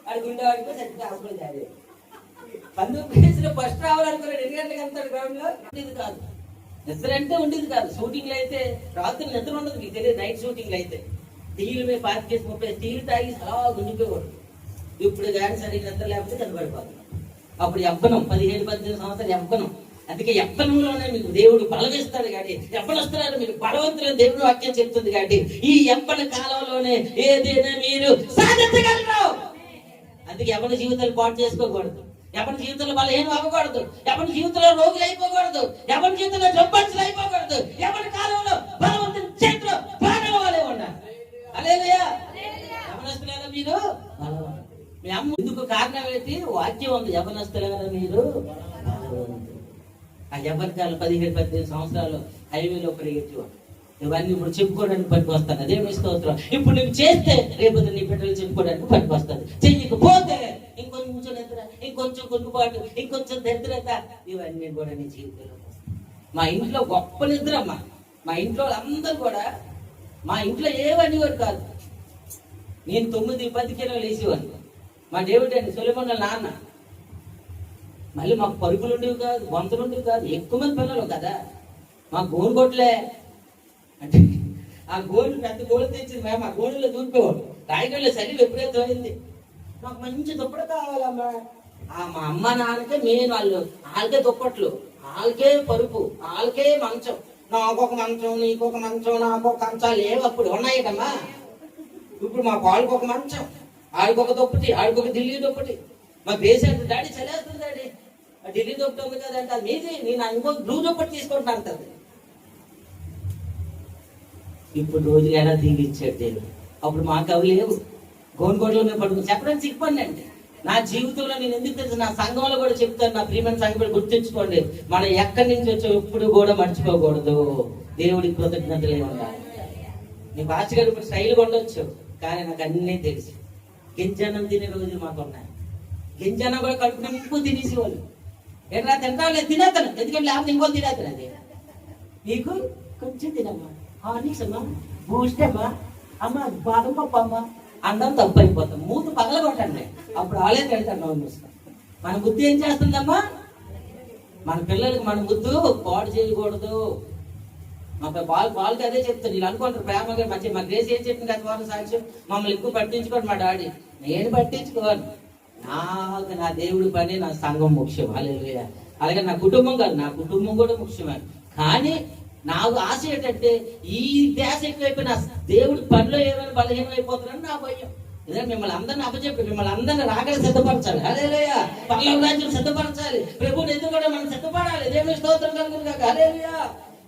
అది ఉండేవాడికి సరిగ్గా అప్పుడు కాదు. 12 ఫస్ట్ రావాలనుకున్నాడు. 2 గంటలకు వెళ్తాడు గ్రౌండ్ లో. ఉండేది కాదు నిద్ర అంటే, ఉండేది కాదు. షూటింగ్లు అయితే రాత్రి నిద్ర ఉండదు. మీకు తెలియదు. నైట్ షూటింగ్లు అయితే టీవీలు మీద 25-30 టీవీలు తాగి అలా గుండిపోయేవాడు. ఇప్పుడు కానీ సరిగ్గా నిద్ర లేకపోతే కనబడిపోతుంది. అప్పుడు యవ్వనం 17-18 సంవత్సరాలు యవ్వనం. అందుకే యవ్వనంలోనే మీకు దేవుడు బలమిస్తాడు. కాబట్టి యవ్వనస్తున్నారు మీరు బలవంతులని దేవుడు వాక్యం చెప్తుంది. కాబట్టి ఈ యవ్వన కాలంలోనే ఏదైనా మీరు సాధించగలరు. అందుకే యవ్వన జీవితాలు పాటు చేసుకోకూడదు. యవ్వన జీవితంలో బలహీనం అవ్వకూడదు. యవ్వన జీవితంలో రోగులు అయిపోకూడదు. యవ్వన జీవితంలో జబ్బర్సులు అయిపోకూడదు. యవ్వన కాలంలో బలవంతుని చేతిలో ప్రాణాల వాళ్ళే ఉండాలి. హల్లెలూయా. యవ్వనస్తులారా మీరు బలవంతులు. మీ అమ్మ ఎందుకు కారణం ఏంటి? వాక్యం ఉంది. యవ్వనస్తులారా మీరు బలవంతులు. ఆ యవ్వన కాలం 17-18 సంవత్సరాలు హైవేలో పరిగెత్తేవాడు. ఇవన్నీ ఇప్పుడు చెప్పుకోవడానికి పనికి వస్తాను. అదే స్తోత్రం. ఇప్పుడు నువ్వు చేస్తే రేపు నీ బిడ్డలు చెప్పుకోవడానికి పనికి వస్తుంది. చెయ్యకపోతే ఇంకొంచెం నిద్ర, ఇంకొంచెం కొనుబాటు, ఇంకొంచెం దరిద్రత, ఇవన్నీ కూడా నీ జీవితంలో. మా ఇంట్లో గొప్ప నిద్ర అమ్మా. మా ఇంట్లో అందరూ కూడా, మా ఇంట్లో ఏవన్నీ కూడా కాదు. నేను 9-10 కిలోలు వేసేవాడిని. మా దేవుడు అండి సొలొమోను నాన్న. మళ్ళీ మాకు పరుగులు ఉండేవి కాదు, వంతులు ఉండేవి కాదు. ఎక్కువ మంది పిల్లలు కదా. మా గోను కొట్లే అంటే ఆ గోలు పెద్ద గోలు తెచ్చింది మేము. ఆ గోళలో దూరిపోవాడు. రాయగడలో చలి ఎప్పుడైతే అయింది. మాకు మంచి దుప్పటి కావాలమ్మా. మా అమ్మ నాన్నకే మెయిన్. వాళ్ళకే దుప్పట్లు, వాళ్ళకే పరుపు, వాళ్ళకే మంచం. నాకొక మంచం, నీకొక మంచం, నాకొక కంచాలు లేవు. అప్పుడు ఉన్నాయిటమ్మా. ఇప్పుడు మా వాళ్ళకొక మంచం, ఆడికొక దుప్పటి, ఆడికొక ఢిల్లీ దుప్పటి. మా పేషెంట్ డాడీ చలేస్తుంది డాడీ, ఆ ఢిల్లీ దుప్పటి ఉంది కదా అంటే మీది, నేను ఇంకొక బ్లూ దుప్పటి తీసుకుంటా అంటది. ఇప్పుడు రోజు ఎలా తీగిచ్చాడు దేవుడు. అప్పుడు మాకు అవి లేవు. గోనుగోడలో మేము పడుకుని చెప్పడానికి సిగ్గుపడి అంటే నా జీవితంలో నేను ఎందుకు తెలుసు, నా సంఘంలో కూడా చెప్తాను. నా ప్రియమైన సంఘం గుర్తుంచుకోండి, మనం ఎక్కడి నుంచి వచ్చో ఎప్పుడు కూడా మర్చిపోకూడదు. దేవుడికి కృతజ్ఞతలే ఉండాలి. నీ భాషగారు ఇప్పుడు స్టైల్గా ఉండొచ్చు, కానీ నాకు అన్నీ తెలుసు. గింజన్నం తినే రోజులు మాకు ఉన్నాయి. గింజన్నం కూడా కడుపు నింపు తినేసేవాళ్ళు. ఎట్లా తింటావు? తినేస్తాను, ఎందుకంటే లేకపోతే ఇంకోళ్ళు తినేస్తాను. అది నీకు కొంచెం తినమ్మా, హార్లిక్స్ అమ్మా, బూస్ట్ అమ్మా, అమ్మ బాదం పప్పు అమ్మ, అందరం తప్పు అయిపోతాం. మూత పగలగొట్టండి, అప్పుడు ఆలే తిడతాను. నవ్వు మూస్తాం. మన బుద్ధి ఏం చేస్తుందమ్మా? మన పిల్లలకి మన బుద్ధు పాడు చేయకూడదు. మా వాళ్ళకి అదే చెప్తాను. వీళ్ళు అనుకుంటారు ప్రేమగా మంచి. మా గ్రేస్ ఏం చెప్పింది గత వారం సాక్ష్యం, మమ్మల్ని ఎక్కువ పట్టించుకోండి మా డాడీ. నేను పట్టించుకోను. నాకు నా దేవుడి పని, నా సంఘం ముఖ్యం. హల్లెలూయా. అలాగే నా కుటుంబం కాదు, నా కుటుంబం కూడా ముఖ్యమే. కానీ నాకు ఆశ ఏంటంటే ఈ ధ్యాస ఎక్కువైపోయి నా దేవుడి పనిలో ఏమైనా బలహీనం అయిపోతున్నారని నా భయం. ఇదే మిమ్మల్ని అందరిని అప్పచెప్పి మిమ్మల్ని అందరిని రాగలి సిద్ధపరచాలి. హల్లెలూయా. పరలోక రాజ్యం సిద్ధపరచాలి. ప్రభువుని ఎదురు కూడా మనం సిద్ధపడాలి. దేవుని స్తోత్రం కలుగును గాక. హల్లెలూయా.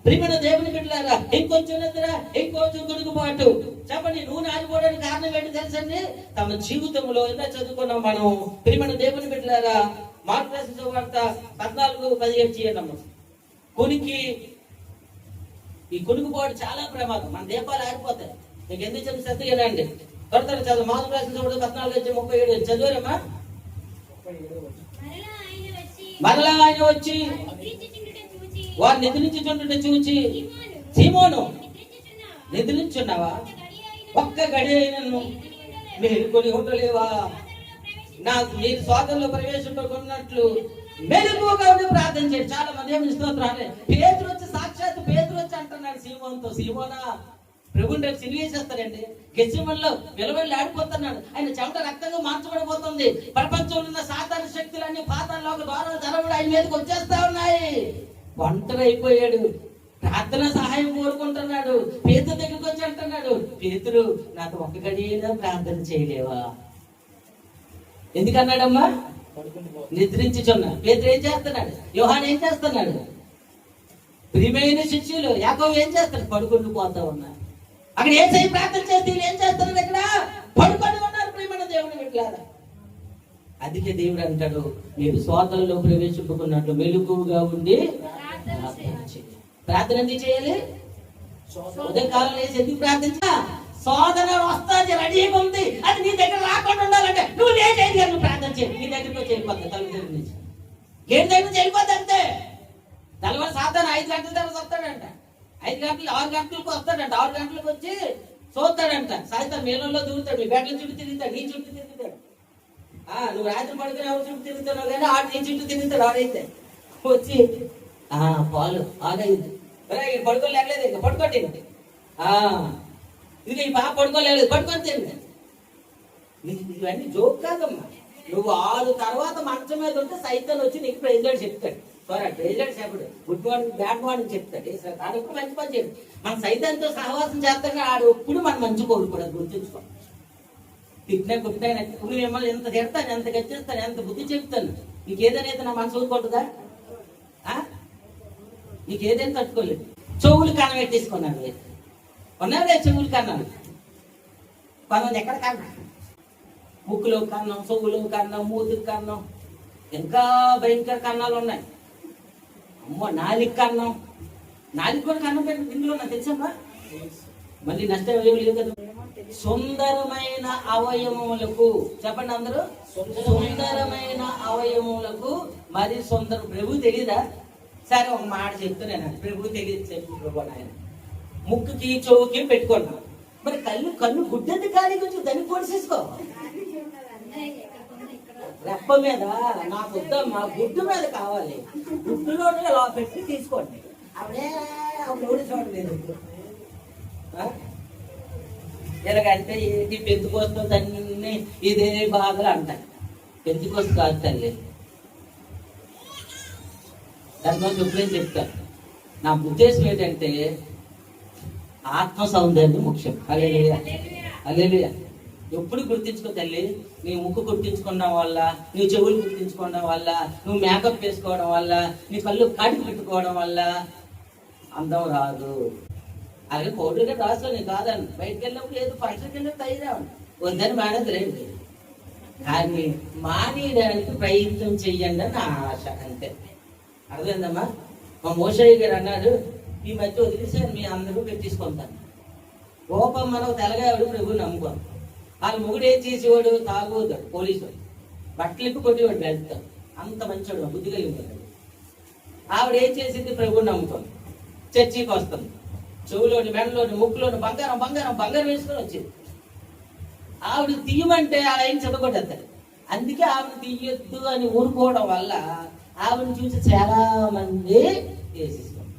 ప్రియమైన దేవుని బిడ్డలారా, ఇంకొంచెం నిద్ర, ఇంకొంచెం కొనుగుబాటు. చెప్పండి, నువ్వు ఆగిపోవడానికి కారణం ఏంటి తెలుసండి? తమ జీవితంలో ఎంత చదువుకున్నాం మనం. ప్రియమైన దేవుని బిడ్డలారా, మార్కు రాసిన సువార్త 14:17 చేయండి. కొనికి ఈ కొనుగుబాటు చాలా ప్రమాదం. మన దీపాలు ఆరిపోతాయి. మీకు ఎందుకు చెప్పి శ్రద్ధ చేయండి. త్వర చదువు. మార్కు రాసిన సువార్త 14:37 చదివారమ్మా. మరలా ఆయన వచ్చి వారు నిద్రించుచుండుట చూచి సీమోను నిద్రించున్నావా, ఒక్క గడి అయినను మేలుకొని ఉండలేవా? నాకు మీరు స్వాతంలో ప్రవేశింపకున్నట్లు మెలుగుగా ఉండి ప్రార్థన చేయండి. చాలా మంది ఏమి స్తోత్రాలు. పేతురు వచ్చి సాక్షాత్ పేతురు వచ్చి అంటున్నాడు సీమోన్తో, సీమోనా ప్రభుని రేపు సిలివేసేస్తాడండి. గెస్సిమన్లో విలవెళ్ళి ఆడిపోతున్నాడు. ఆయన చెమట రక్తంగా మార్చబడిపోతుంది. ప్రపంచంలో ఉన్న సాధారణ శక్తులన్నీ పాతాళలోక ద్వారాలు తెరవడం ఆయన మీదకి వచ్చేస్తా ఉన్నాయి. ఒంటరి అయిపోయాడు. ప్రార్థన సహాయం కోరుకుంటున్నాడు. పేతురు దగ్గరికి వచ్చి అంటున్నాడు, పేతురు నాకు ఒక్క గడియైనా ప్రార్థన చేయలేవా? ఎందుకన్నాడమ్మా? నిద్రించుచున్నా. పేతురు ఏం చేస్తున్నాడు? యోహాను ఏం చేస్తున్నాడు? ప్రియమైన శిష్యులు యాకోబు ఏం చేస్తాడు? పడుకొని పోతా ఉన్నారు. అక్కడ ఏం చేయి ప్రార్థన చేస్తే ఏం చేస్తున్నారు? ఇక్కడ పడుకొని ఉన్నారు. ప్రియమైన దేవుని బిడ్డలారా, అందుకే దేవుడు అంటాడు, మీరు శోధనలో ప్రవేశించుకున్నట్లు మెలకువగా ఉండి ప్రార్థన ఎందుకు చేయాలి? ఉదయం కాలం వేసి ఎందుకు ప్రార్థించా? శోధన వస్తుంది, రెడీగా ఉంది. అది నీ దగ్గర రాకుండా ఉండాలంటే నువ్వు లేచేది నువ్వు ప్రార్థన చేయి. నీ దగ్గరికి వచ్చి వెళ్ళిపోద్ది. తల్లి దగ్గర నుంచి గేట్ దగ్గర నుంచి వెళ్ళిపోద్ది అంతే. తెల్లవారు సాధారణ 5 గంటల తర్వాత వస్తాడంట. 5 గంటలు 6 గంటలకు వస్తాడంట. 6 గంటలకు వచ్చి చూస్తాడంట. సాయంత్రం మేళంలో దూరుతాడు. మీ బెడ్ల చుట్టూ తిరుగుతాడు. నీ చుట్టూ తిరుగుతాడు. నువ్వు రాత్రి పడుకుని ఎవరి చుట్టూ తిరుగుతున్నావు కానీ ఆడు నీ చుట్టూ తిరుగుతాడు. ఆడైతే వచ్చి పాలు ఆడైంది పడుకోలేగలేదు. ఇంకా పడుకోండి. ఇది ఈ బాగా పడుకోలేదు. పడుకొని తింది. ఇవన్నీ జోక్ కాదమ్మా. నువ్వు 6 తర్వాత మంచం మీద ఉంటే సైతం వచ్చి నీకు ప్రెసిడెంట్ చెప్తాడు. సారీ ప్రెసిడెంట్ చెప్పడు. గుడ్ మార్నింగ్ బ్యాడ్ మార్నింగ్ చెప్తాడు. ఆడు ఎప్పుడు మంచి పని చేయడు. మన సైతంతో సహవాసం చేస్తాడు. ఆడు ఎప్పుడు మనం మంచి కోరుకోవడం గుర్తుంచుకో. తిట్టినా కుట్టినా నువ్వు మిమ్మల్ని ఎంత తిడతాను, ఎంత గచ్చేస్తాను, ఎంత బుద్ధి చెప్తాను. నీకేదైనా నా మనసు ఊరుకుంటుందా? నీకేదైనా తట్టుకోలేదు. చెవులు కన్నం పెట్టేసుకున్నాను. ఉన్నాడే చెవులు కన్నాను. కొంతమంది ఎక్కడ కన్నా ముక్కులో కన్నం, చెవులో కన్నం, మూతికి కన్నం, ఇంకా భయంకర కన్నాలు ఉన్నాయి. అమ్మో నాలుగు కన్నం. నాలుగు కూడా కన్నం పెట్టి ఇందులో నాకు తెలుసమ్మా. మళ్ళీ నష్టం ఏమి లేదు కదా. సుందరమైన అవయవములకు చెప్పండి అందరూ. సుందరమైన అవయవములకు మరి సుందర ప్రభు తెలీదా? సరే ఒక మాట చెప్తున్నాను. ప్రభు తెలియదు చెప్పు ప్రభు. ఆయన ముక్కుకి చెవుకి పెట్టుకున్నా. మరి కన్ను గుడ్డెందుకు ఖాళీ కొంచెం దాన్ని పొడిసేసుకో. రెప్ప మీద నాకు వద్దమ్మా, గుడ్డు మీద కావాలి. గుడ్డులో అలా పెట్టి తీసుకోండి. అప్పుడే అప్పుడు చూడలేదు. ఎలాగంటే ఏంటి పెంచుకొస్తూ దాన్ని ఇదే బాధలు అంటాయి. పెంచుకొస్తు కాదు తల్లి. దానికోసం ఎప్పుడేం చెప్తాను. నా ఉద్దేశం ఏంటంటే ఆత్మ సౌందర్యం ముఖ్యం. హల్లెలూయా హల్లెలూయా. ఎప్పుడు గుర్తించుకో తల్లి. నీ ముక్కు గుర్తించుకోవడం వల్ల, నీ చెవులు గుర్తించుకోవడం వల్ల, నువ్వు మేకప్ వేసుకోవడం వల్ల, నీ కళ్ళు కాటికి పెట్టుకోవడం వల్ల అందం రాదు. అలాగే పౌడర్గా రాసుకోని కాదని బయటకు వెళ్ళినప్పుడు ఏదో ఫంక్షన్కి వెళ్ళి తయారవండి. వద్దని మానేదిలేండి. కానీ మానేయడానికి ప్రయత్నం చెయ్యండి అని నా ఆశ అంతే. అర్థమైందమ్మా? మా మోషయ్య గారు అన్నాడు, ఈ మధ్య వదిలేసాను మీ అందరూ పెట్టించుకుంటాను. కోపం మనకు తెలగాడు ప్రభు నమ్ముకోను. వాళ్ళ మొగుడు ఏం చేసేవాడు? తాగోతాడు. పోలీసు బట్టలు ఇప్పు కొట్టేవాడు వెళ్తాడు. అంత మంచివాడు, బుద్ధి కలిగి. ఆవిడ ఏం చేసింది? ప్రభుని నమ్ముకోను. చర్చికి వస్తుంది. చెవులోని, మెడలోని, ముక్కులోని బంగారం బంగారం బంగారం వేసుకొని వచ్చింది. ఆవిడ తీయమంటే ఆ లైన్ చెదగొట్టేస్తాడు. అందుకే ఆవిడ తీయొద్దు అని ఊరుకోవడం వల్ల ఆవిడని చూసి చాలా మంది వేసేసుకోండి.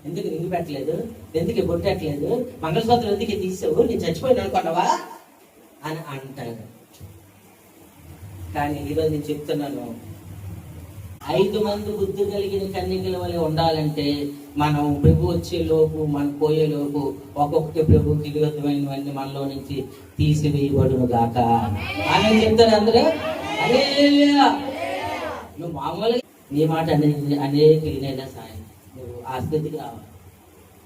ఎందుకు రింగు పెట్టలేదు, ఎందుకు బొట్టట్లేదు, మంగళసూత్రం ఎందుకు తీసావు, నేను చచ్చిపోయిన అనుకున్నావా అని అంటాడు. కానీ ఈరోజు నేను చెప్తున్నాను, 5 మంది బుద్ధి కలిగిన కన్యకల వల్ల ఉండాలంటే మనం ప్రభు వచ్చేలోపు, మనం పోయేలోపు ఒక్కొక్కటి ప్రభుకి విరుద్ధమైనవన్నీ మనలో నుంచి తీసివేయబడును గాక అని చెప్తారు అందరూ. హల్లెలూయా. నువ్వు మామూలుగా నీ మాట అనేక వినైనా సాయం నువ్వు ఆ స్థితికి రావాలి.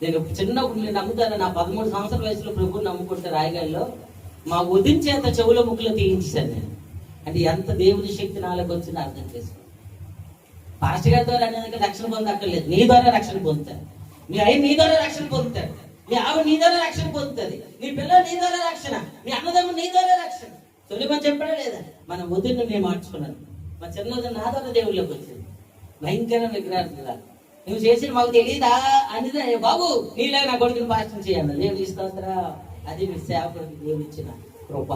నేను చిన్నప్పుడు నేను నమ్ముతాను. నా 13 సంవత్సరాల వయసులో ప్రభుని నమ్ముకుంటే రాయగల్లో మా వదిన చేత చెవుల ముక్కులో తీయించాను నేను. అంటే ఎంత దేవుని శక్తి నాలోకి వచ్చిందో అర్థం చేసుకో. పాస్టర్ గారి ద్వారా అనేది రక్షణ పొందక్కర్లేదు. నీ ద్వారా రక్షణ పొందుతారు. మీ అయ్యి నీ ద్వారా రక్షణ పొందుతాడు. మీ ఆవిడ నీ ద్వారా రక్షణ పొందుతుంది. నీ పిల్లలు నీ ద్వారా రక్షణ, మీ అన్నదమ్ముడు నీ ద్వారా రక్షణ. తొలిమని చెప్పడా లేదా? మన వదిన నేను మార్చుకున్నాను. మా చిన్నది నా ద్వారా దేవుళ్ళకి వచ్చింది. భయంకర విగ్రహాలు నువ్వు చేసిన మాకు తెలియదా అనేది బాబు నీలాగా నా కొడుకుని పాస్టర్ చేయాలి. దేవుడు ఇస్తారా? అది మీ సేవకుడికి దేవుడు ఇచ్చిన కృప.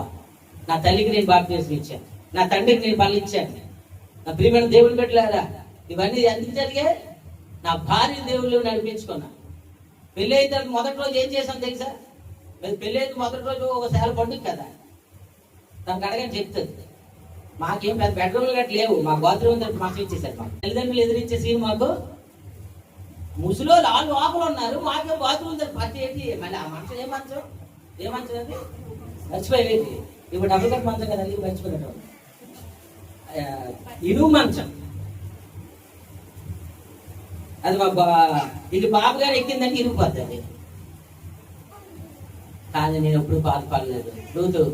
నా తల్లికి నేను బాప్తిసం ఇచ్చాను, నా తండ్రికి నేను బలి ఇచ్చాను. నా ప్రియమైన దేవుడు పెట్టలేరా? ఇవన్నీ ఎందుకు జరిగాయి? నా భార్య దేవుళ్ళు నడిపించుకున్నా. పెళ్ళి అయితే మొదటి రోజు ఏం చేశాను తెలుసా? పెళ్ళి అయితే మొదటి రోజు ఒక సేల పండుగ కదా, తనకు అడగని చెప్తుంది. మాకేం పెద్ద బెడ్రూమ్లు గట్ట లేవు, మా బాత్రూమ్ తరపు మాకు ఇచ్చేసారు. మాకు తల్లిదండ్రులు ఎదిరించే సీన్ మాకు. ముసలో వాళ్ళు లోపల ఉన్నారు, మాకే బాత్రూమ్ తరపు పట్టి ఏంటి? మళ్ళీ ఆ మంచం ఏ మంచం అది మర్చిపోయేది. ఇప్పుడు డబ్బులు కట్టి మంచం కదా, అది మర్చిపోయినట్టు ఇనుము మంచం. అది మా ఇది బాబు గారు ఎక్కిందంటే ఇరిగిపోతుంది. కానీ నేను ఎప్పుడు బాధపడలేదు. నువ్వు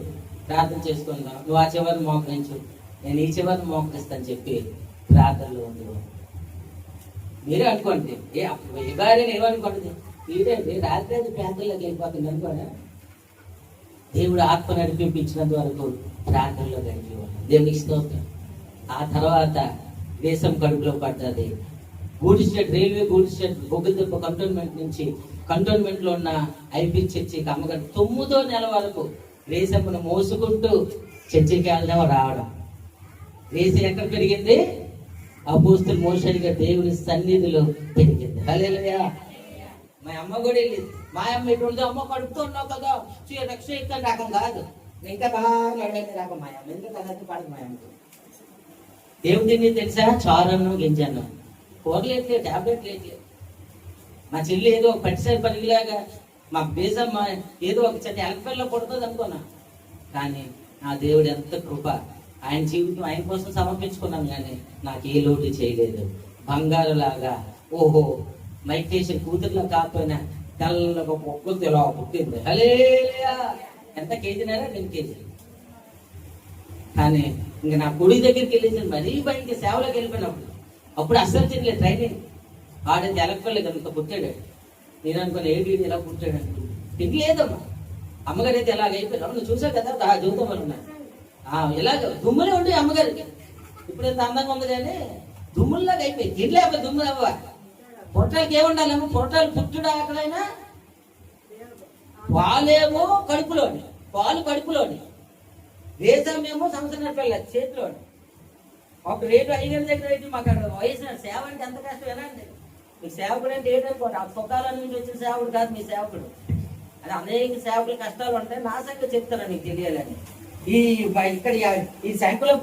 ప్రార్థన చేసుకుందాం, నువ్వు ఆ చివరిని మోకరించు, నేను ఈ చివరిని మోకరిస్తాను చెప్పి ప్రార్థనలో ఉంది. మీరే అనుకోండి, ఏ భార్యను ఏమనుకోండి, మీరేంటి రాత్రి ప్రార్థనలోకి వెళ్ళిపోతుంది అనుకోండి. దేవుడు ఆత్మ నడిపించినంత వరకు ప్రార్థనలో గడిపేవాడు. దేవునికి స్తోత్రం. ఆ తర్వాత దేశం కడుపులో పడ్డది. గూడి స్టేట్ రైల్వే గూడి స్టేట్ బొగ్గుదెబ్బ కంటోన్మెంట్ నుంచి కంటోన్మెంట్ లో ఉన్న ఐపీ చర్చికి అమ్మగారు 9వ నెల వరకు రేసమ్మను మోసుకుంటూ చర్చికి వెళ్ళడం రావడం. రేస ఎక్కడ పెరిగింది? అపోస్తలుల మోషడిగా దేవుని సన్నిధిలో పెరిగింది. హల్లెలూయా. మా అమ్మ కూడా వెళ్ళింది. మా అమ్మ ఎటువంటి అమ్మ కడుపుతూ ఉన్నావు కదా, రక్ష ఎక్కడ రకం కాదు, ఇంకా బాగా నడవైంది రకం. మా అమ్మ ఇంకా కదత్తి పడదు. మా అమ్మకు దేవుని తిని తెలుసా? చారను గింజను, కూరలు ఎట్లే, టాబ్లెట్లు ఎట్లే. మా చెల్లి ఏదో పట్టిసారి పరిగిలాగా మా బేసమ్మ ఏదో ఒక చెట్టు ఎలకల్లో పుడుతుంది అనుకున్నా. కానీ నా దేవుడు ఎంత కృప, ఆయన జీవితం ఆయన కోసం సమర్పించుకున్నాం. కానీ నాకు ఏ లోటు చేయలేదు. బంగారు లాగా ఓహో మైటేషన్ కూతురులో కాకపోయినా తెల్లగా పొక్కులు తెలవ పుట్టింది. హల్లెలూయా. ఎంత కేజీనారా? 2 కేజీలు. కానీ ఇంక నా గుడి దగ్గరికి వెళ్ళేసి మరీ బయటికి సేవలోకి వెళ్ళిపోయినప్పుడు అప్పుడు అస్సలు తినలేదు ట్రైనింగ్. ఆడైతే ఎలక్ట్రలేదు అంత పుట్టాడు. నేను అనుకున్నా ఏంటి ఎలా పుట్టాడు అనుకో, తినలేదమ్మా. అమ్మగారు అయితే ఎలాగ అయిపోయినా నువ్వు చూసావు కదా, చూద్దాం అనున్నా. ఇలాగ దుమ్ములే ఉండే అమ్మగారికి. ఇప్పుడు ఎంత అందంగా ఉంది కానీ దుమ్ముల్లాగా అయిపోయి తినలేకపోయి దుమ్ములు అవ్వ. పొట్టాలకి ఏముండాలేమో, పొట్టాలు పుట్టుడా అక్కడైనా పాలేమో కడుపులోని, పాలు కడుపులోని, వేసమేమో సంవత్సరం పిల్ల చేతిలోని. ఒక రేటు 5 దగ్గర రేటు మాకు వయసు సేవ అంటే ఎంత కష్టం ఎలా అండి. మీకు సేవకుడు అంటే ఏంటనుకోండి, ఆ సుఖాల నుంచి వచ్చిన సేవకుడు కాదు మీ సేవకుడు. అది అనేక సేవకుల కష్టాలు ఉంటాయి. నా సంగతి చెప్తాను నీకు తెలియాలని. ఇక్కడ ఈ సంఖ్యలో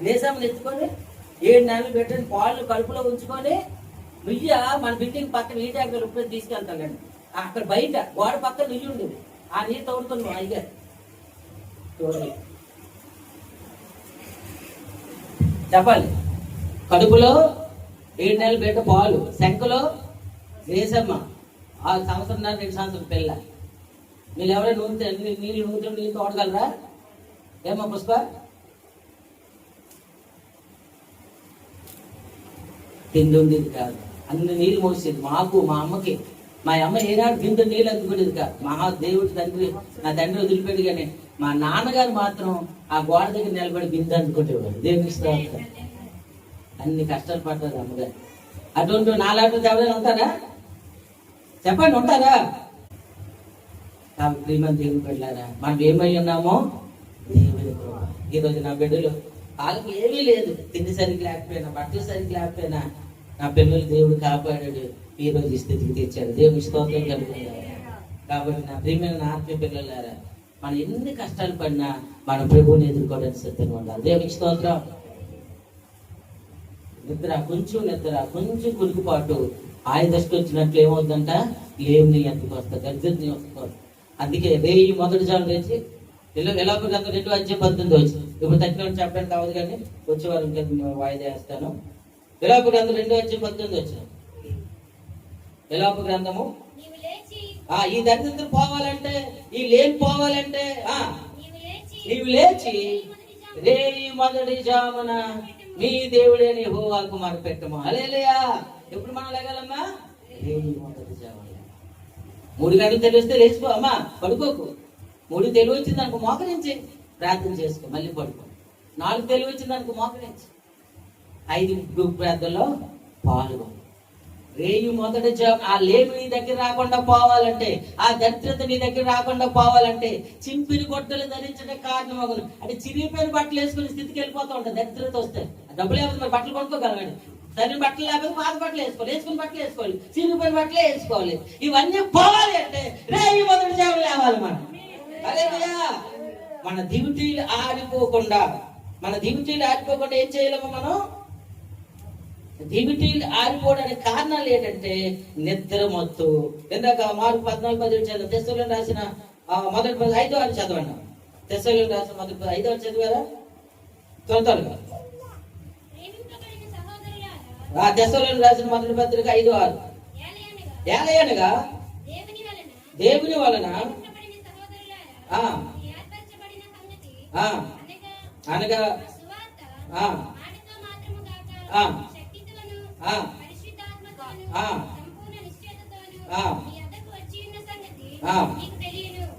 వేసాములు ఎత్తుకొని 7 నెలలు పెట్టిన పాలు కడుపులో ఉంచుకొని నుయ్య మన బిల్డింగ్ పక్కన నీటి అక్కడ ఇప్పుడు తీసుకెళ్తాడండి. అక్కడ బయట గోడ పక్కన నుయ్యి ఉండేది. ఆ నీరు తోడుతుంది అయ్యారు చెప్పాలి. కడుపులో 7 నెలలు పెట్ట పాలు, శంఖలో వేసమ్మ 6 సంవత్సరం 2 సంవత్సరం పిల్ల. మీరు ఎవరైనా నీళ్ళు తోడగలరా? ఏమో పుష్ప? తిండి ఉండేది కాదు, అన్ని నీళ్ళు మోసేది మాకు, మా అమ్మకి. మా అమ్మ ఏనాడు బిందు నీళ్ళు అందుకునేది కాదు. దేవుడి తండ్రి, నా తండ్రి వదిలిపెట్టి, కానీ మా నాన్నగారు మాత్రం ఆ గోడ దగ్గర నిలబడి బిందు అందుకుంటేవాడు. దేవునికి స్తోత్రం. అన్ని కష్టాలు పడ్డారు అమ్మగారు. అటువంటి నాలాంటి ఎవరైనా ఉంటారా? చెప్పండి, ఉంటారా? ప్రియమైన దేవుని బిడ్డలారా, మనం ఏమై ఉన్నామో దేవుని కృప. ఈరోజు నా బిడ్డలు వాళ్ళకి ఏమీ లేదు, తిండి సరిగ్గా లేకపోయినా, బట్టలు సరిగ్గా లేకపోయినా నా పిల్లలు దేవుడు కాపాడాడు, ఈ రోజు ఈ స్థితికి తెచ్చాడు. దేవుని స్తోత్రం కలుగుతుంది. కాబట్టి నా ప్రియమైన ఆత్మీయ పిల్లలారా, మనం ఎన్ని కష్టాలు పడినా మన ప్రభువుని ఎదుర్కోవడానికి సిద్ధంగా ఉండాలి. దేవునికి స్తోత్రం. కొంచెం కురుకుపాటు దశకు వచ్చినట్లు ఏమవుతుందంట, లేవుని ఎంతకు వస్తుంది, గర్జని వస్తుంది. అందుకే రేయి మొదటి జాలు లేచి ఎలాగో 2:18 వచ్చింది. ఇప్పుడు తగ్గిన చెప్పడానికి కావదు, కానీ వచ్చేవారు వాయిదా వేస్తాను. ఎలాగో 2:18 వచ్చిన ఎలాగో గ్రంథము ఈ దరిద్రం పోవాలంటే, ఈ లేని పోవాలంటే నీవు లేచి రేయి మొదటి జామున నీ దేవుడైన యెహోవాకు మొరపెట్టుము. హల్లెలూయా. ఎప్పుడు మనం లేగాలమ్మా? రేయి మొదటి జామున. 3 గంటలు తెలిస్తే లేచిపో అమ్మా, పడుకోకు. 3 తెలివి వచ్చింది అనుకో మోకరించి ప్రార్థన చేసుకో, మళ్ళీ పడుకో. 4 తెలివి వచ్చింది అనుకో మోకరించి 5 గ్రూప్ ప్రార్థనలో పాల్గొ. రేయి మొదటి ఆ లేమి నీ దగ్గర రాకుండా పోవాలంటే, ఆ దరిద్రత నీ దగ్గర రాకుండా పోవాలంటే చింపిని గొడ్డలు ధరించడం కారణం అగును. అంటే చిరిగిపోయిన బట్టలు వేసుకునే స్థితికి వెళ్ళిపోతూ ఉంటుంది దరిద్రత వస్తే. డబ్బులు లేకపోతే మరి బట్టలు కొనుక్కోగలమండి. సరైన బట్టలు లేకపోతే పాత బట్టలు వేసుకోవాలి, వేసుకుని బట్టలు వేసుకోవాలి, చిరిగిపోయిన బట్టలే వేసుకోవాలి. ఇవన్నీ పోవాలి అంటే రేయి మొదటి జాము లేవాలి మనం. హల్లెలూయా. మన డ్యూటీలు ఆడిపోకుండా ఏం చేయలేము మనం? డ్యూటీలు ఆడిపోవడానికి కారణాలు ఏంటంటే నిద్ర మత్తు. ఇందాక మార్కు 14:10 చదివాం. తెస్సలోనికీయులకు రాసిన మొదటి 5:6 చదవండి. తెస్సలోనికీయులకు రాసిన మొదటి 5:6 చదివారా? త్వరగా. తెస్సలోనికీయులకు రాసిన మొదటి పత్రిక 5:6. ఏలయనగా దేవుని వలన అనగా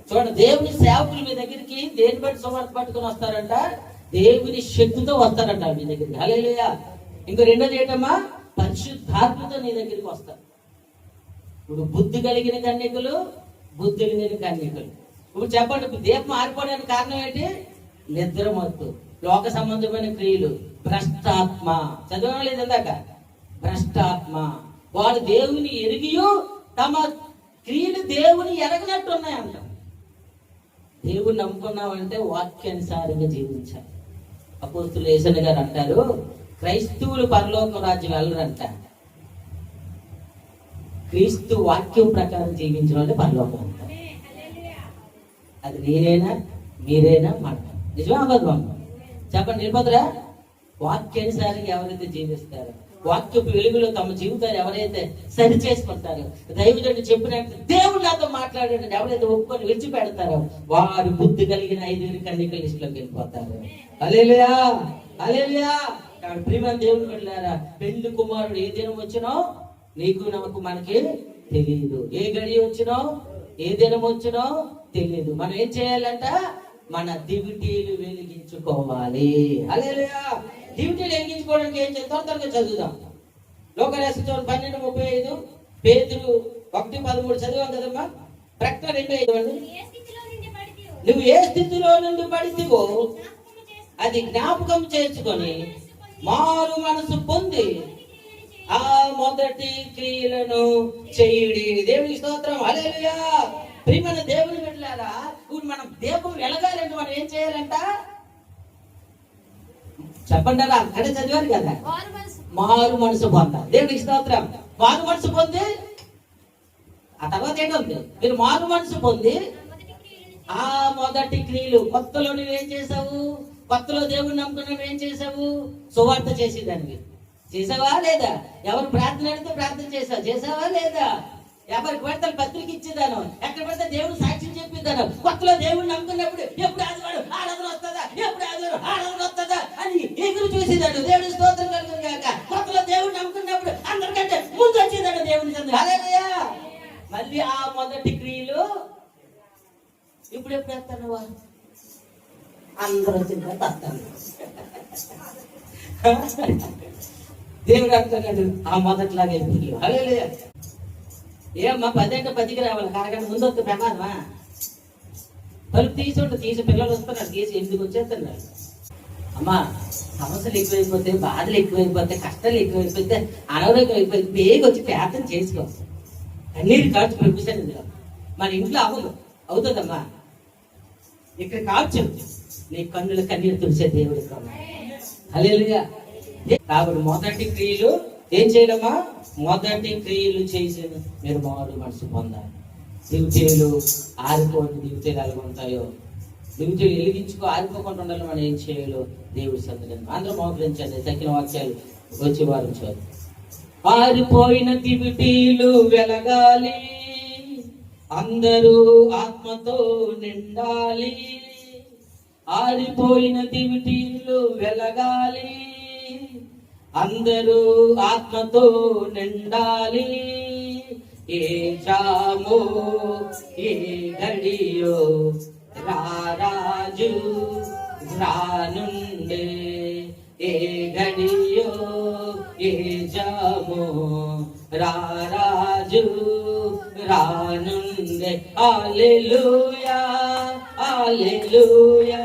చూడండి, దేవుని సేవకులు మీ దగ్గరికి దేని బట్టి సువార్త పట్టుకుని వస్తారంట? దేవుని శక్తితో వస్తారంట మీ దగ్గరికి. హల్లెలూయా. ఇంకో రెండోది ఏంటమ్మా? పరిశుద్ధాత్మతో నీ దగ్గరికి వస్తారు. ఇప్పుడు బుద్ధి కలిగిన కన్యకులు, బుద్ధి లేని కన్యకులు. ఇప్పుడు చెప్పండి, దీపం ఆరిపోవడానికి కారణం ఏంటి? నిద్ర మత్తు, లోక సంబంధమైన క్రియలు, భ్రష్టాత్మ. చదవడం లేదు ఇందాక? భ్రష్టాత్మ. వాడు దేవుని ఎరిగియు తమ క్రియలు దేవుని ఎరగనట్టు ఉన్నాయంట. దేవుని నమ్ముకున్నామంటే వాక్యానుసారంగా జీవించాలి. అపోస్తులు యేసయ్య గారు అంటారు, క్రైస్తవులు పరలోక రాజ్యం వెళ్ళరంట. క్రీస్తు వాక్యం ప్రకారం జీవించడం అంటే పరలోకం అంట. అది నేనైనా మీరైనా మాట నిజమా అబద్ధం? చెప్పండి, నిలబడరా? వాక్యానుసారంగా ఎవరైతే జీవిస్తారో, వాక్యపు వెలుగులో తమ జీవితాన్ని ఎవరైతే సరి చేసుకుంటారో, దైవజనుడు చెప్పినట్టు దేవుడు నాతో మాట్లాడాడు ఎవరైతే ఒప్పుకొని విడిచిపెడతారో, వారు బుద్ధి కలిగిన 5 కన్యకల లిస్టులోకి వెళ్ళిపోతారు. హల్లెలూయా, హల్లెలూయా. ప్రియమైన దేవుని బిడ్డలారా, పెళ్లి కుమారుడు ఏ దినం వచ్చినో నీకు నాకు మనకి తెలియదు. ఏ గడి వచ్చినో ఏ దినం వచ్చినో తెలియదు. మనం ఏం చేయాలంట? మన దివిటీలు వెలిగించుకోవాలి. హల్లెలూయా. దివిటీలు వెలిగించుకోవడానికి ఏం చేయాలి? త్వరగా చదువుదాం. లోకరాశి 12:35, పేతురు 1:13 చదివాం కదమ్మా. ప్రకటన 2:5. నువ్వు ఏ స్థితిలో నుండి పడితివో అది జ్ఞాపకం చేసుకొని మారు మనసు పొంది ఆ మొదటి క్రియలను చేయుడి. దేవుని స్తోత్రం. హల్లెలూయా. ప్రియమైన దేవుని బిడ్డలారా, ఇప్పుడు మనం దీపం వెలగాలంటే మనం ఏం చేయాలంట? చెప్పండి, అక్కడే చదివారు కదా, మారు మనసు పొందాలి. దేవునికి స్తోత్రం. మారు మనసు పొంది ఆ తర్వాత ఏంటంటే మీరు మారు మనసు పొంది ఆ మొదటి క్రియలు. కొత్తలో నువ్వేం చేసావు? కొత్తలో దేవుని నమ్ముకున్నావు, ఏం చేసావు? సువార్త చేసేదానివి. చేసావా లేదా? ఎవరు ప్రార్థన అడిగితే ప్రార్థన చేసావా లేదా? ఎవరికి పడితే పత్రిక ఇచ్చేదాను, ఎక్కడ పడితే దేవుడు సాక్ష్యం చెప్పిద్దాను. కొత్తలో దేవుడిని నమ్ముకున్నప్పుడు ఎప్పుడు ఆదివారం ఆరాధన వస్తుందా, ఎప్పుడు ఆదివారం ఆరాధన వస్తుందా అని ఎదురు చూసేదాడు. దేవుడి స్తోత్రం కలుగును గాక. కొత్తలో దేవుడిని నమ్ముకున్నప్పుడు అందరికంటే ముందు వచ్చేదాడు దేవుని సందు. హల్లెలూయా. మళ్ళీ ఆ మొదటి క్రియలు ఇప్పుడు ఎప్పుడు వేస్తాను? అందరూ వచ్చిన తర్వాత దేవుడు అంటున్నాడు ఆ మొదట్లాగా వెళ్ళిపోయి. హల్లెలూయా. ఏమ్మా 10 రావాలి, కరగంట ముందు వస్తే ప్రమాదమా? తలుపు తీసి పిల్లలు వస్తున్నారు, తీసి ఎందుకు వచ్చేస్తున్నారు? అమ్మా, సమస్యలు ఎక్కువైపోతే, బాధలు ఎక్కువైపోతే, కష్టాలు ఎక్కువైపోతే, అనారోగ్యం అయిపోతే బేగా వచ్చి ప్రార్థన చేసుకో. కన్నీరు కాల్చి పంపిస్తాను ఇందులో. మన ఇంట్లో అవుతుందమ్మా. ఇక్కడ కాల్చు, నీ కన్నుల కన్నీరు తుడిసే దేవుడు. హల్లెలూయా. కాబట్టి మొదటి క్రియలు ఏం చేయడమా? మొదటి క్రియలు చేసి మీరు మారు మనసు పొందాలి. దివిటీలు ఆరిపోయిన దివిటీలు ఎలా ఉంటాయో, దివిటీలు వెలిగించుకో ఆరిపోకుండా ఉండాలి. మనం ఏం చేయాలో దేవుడి సందర్భం అందరూ మోకరించండి. తక్కిన వాక్యాలు వచ్చి వారు చాలు. ఆరిపోయిన దివిటీలు వెలగాలి, అందరూ ఆత్మతో నిండాలి. ఆరిపోయిన దివిటీలు వెలగాలి, అందరూ ఆత్మతో నిండాలి. ఏ జామో ఏ గడియో రారాజు రానుండే. ఏ గడియో ఏ జామో రారాజు రానుండే హల్లెలూయా హల్లెలూయా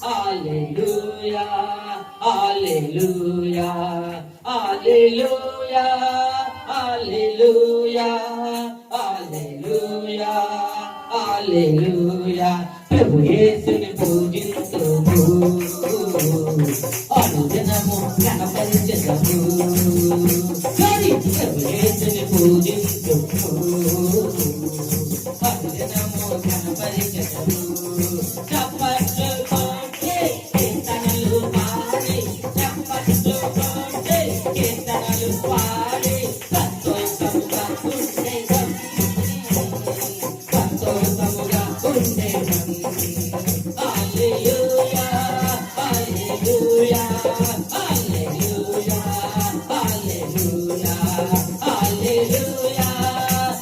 హల్లెలూయా హల్లెలూయా హల్లెలూయా హల్లెలూయా హల్లెలూయా హల్లెలూయా ప్రభు యేసుని పూజింతుము అనుదినము కనపరిచెదము ప్రభు యేసుని పూజింతుము అనుదినము కనపరిచెదము చప్పట్లు కొట్టి కీర్తనలు పాడి చప్పట్లు కొట్టి కీర్తనలు పాడి సంతోషముగా ఉండేదం సంతోషముగా ఉండేదం హల్లెలూయా హల్లెలూయా హల్లెలూయా హల్లెలూయా హల్లెలూయా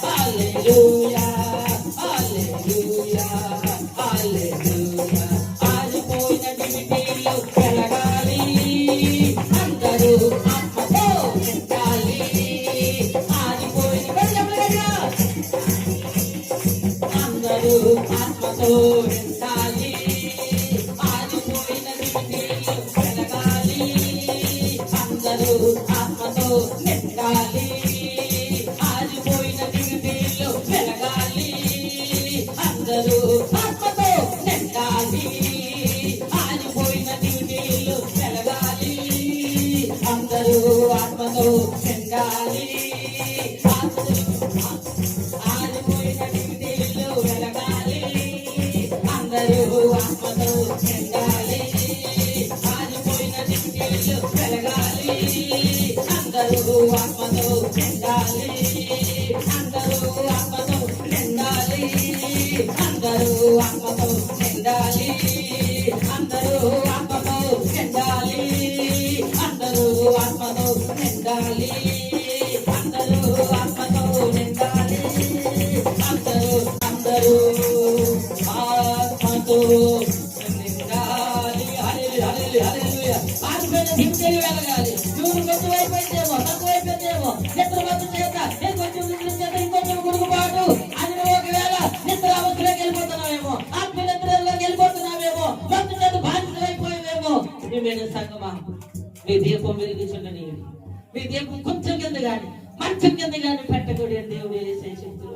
హల్లెలూయా హల్లెలూయా హల్లెలూయా ఆరిపోయిన దివిటీలు వెలగాలి అందరూ ఆత్మతో నిండాలి ఆరిపోయిన వెళ్ళగా అందరూ ఆత్మతో నిండాలి ఆరిపోయిన దివిటీలు వెలగాలి అందరూ ఆత్మతో నిండాలి ఆరిపోయిన దివిటీలు వెలగాలి అందరూ ఆత్మతో నిండాలి ఆరిపోయిన దివిటీలు వెలగాలి అందరూ ఆత్మతో నిండాలి ఆరిపోయిన దివిటీలు వెలగాలి అందరూ ఆత్మతో నిండాలి ఆరిపోయిన దివిటీలు వెలగాలి అందరూ ఆత్మతో నిండాలి అందరూ ఆత్మతో నిండాలి అందరూ ఆత్మతో నిండాలి అందరూ ఆత్మతో నిండాలి అందరూ ఆత్మతో నిండాలి అందరూ ఆత్మతో నిండాలి అందరూ అందరూ ఆత్మతో నిండాలి హల్లెలూయా హల్లెలూయా ఆత్మతో దివిటీలు వెలగాలి చూడు కొంచెం అయిపోయిందేమో తక్కువ అయిపోయిందేమో నిద్ర మత్తు చేత ఇంకొంచెం నిద్ర చేత ఇంకొంచెం గురుగుబాటు అని నువ్వు ఒకవేళ నిద్ర అవస్థలోకి వెళ్ళిపోతున్నావేమో ఆత్మ నిద్రలోకి వెళ్ళిపోతున్నావేమో మత్తు చేత బాధితులైపోయావేమో ప్రియమైన సంగమా మీ దీపం వెలిగించుండని మీ దీపం కొంచెం కింద గాని మంచం కింద గాని పెట్టకూడదు దేవుడు యేసయ్య చెప్తున్నాడు.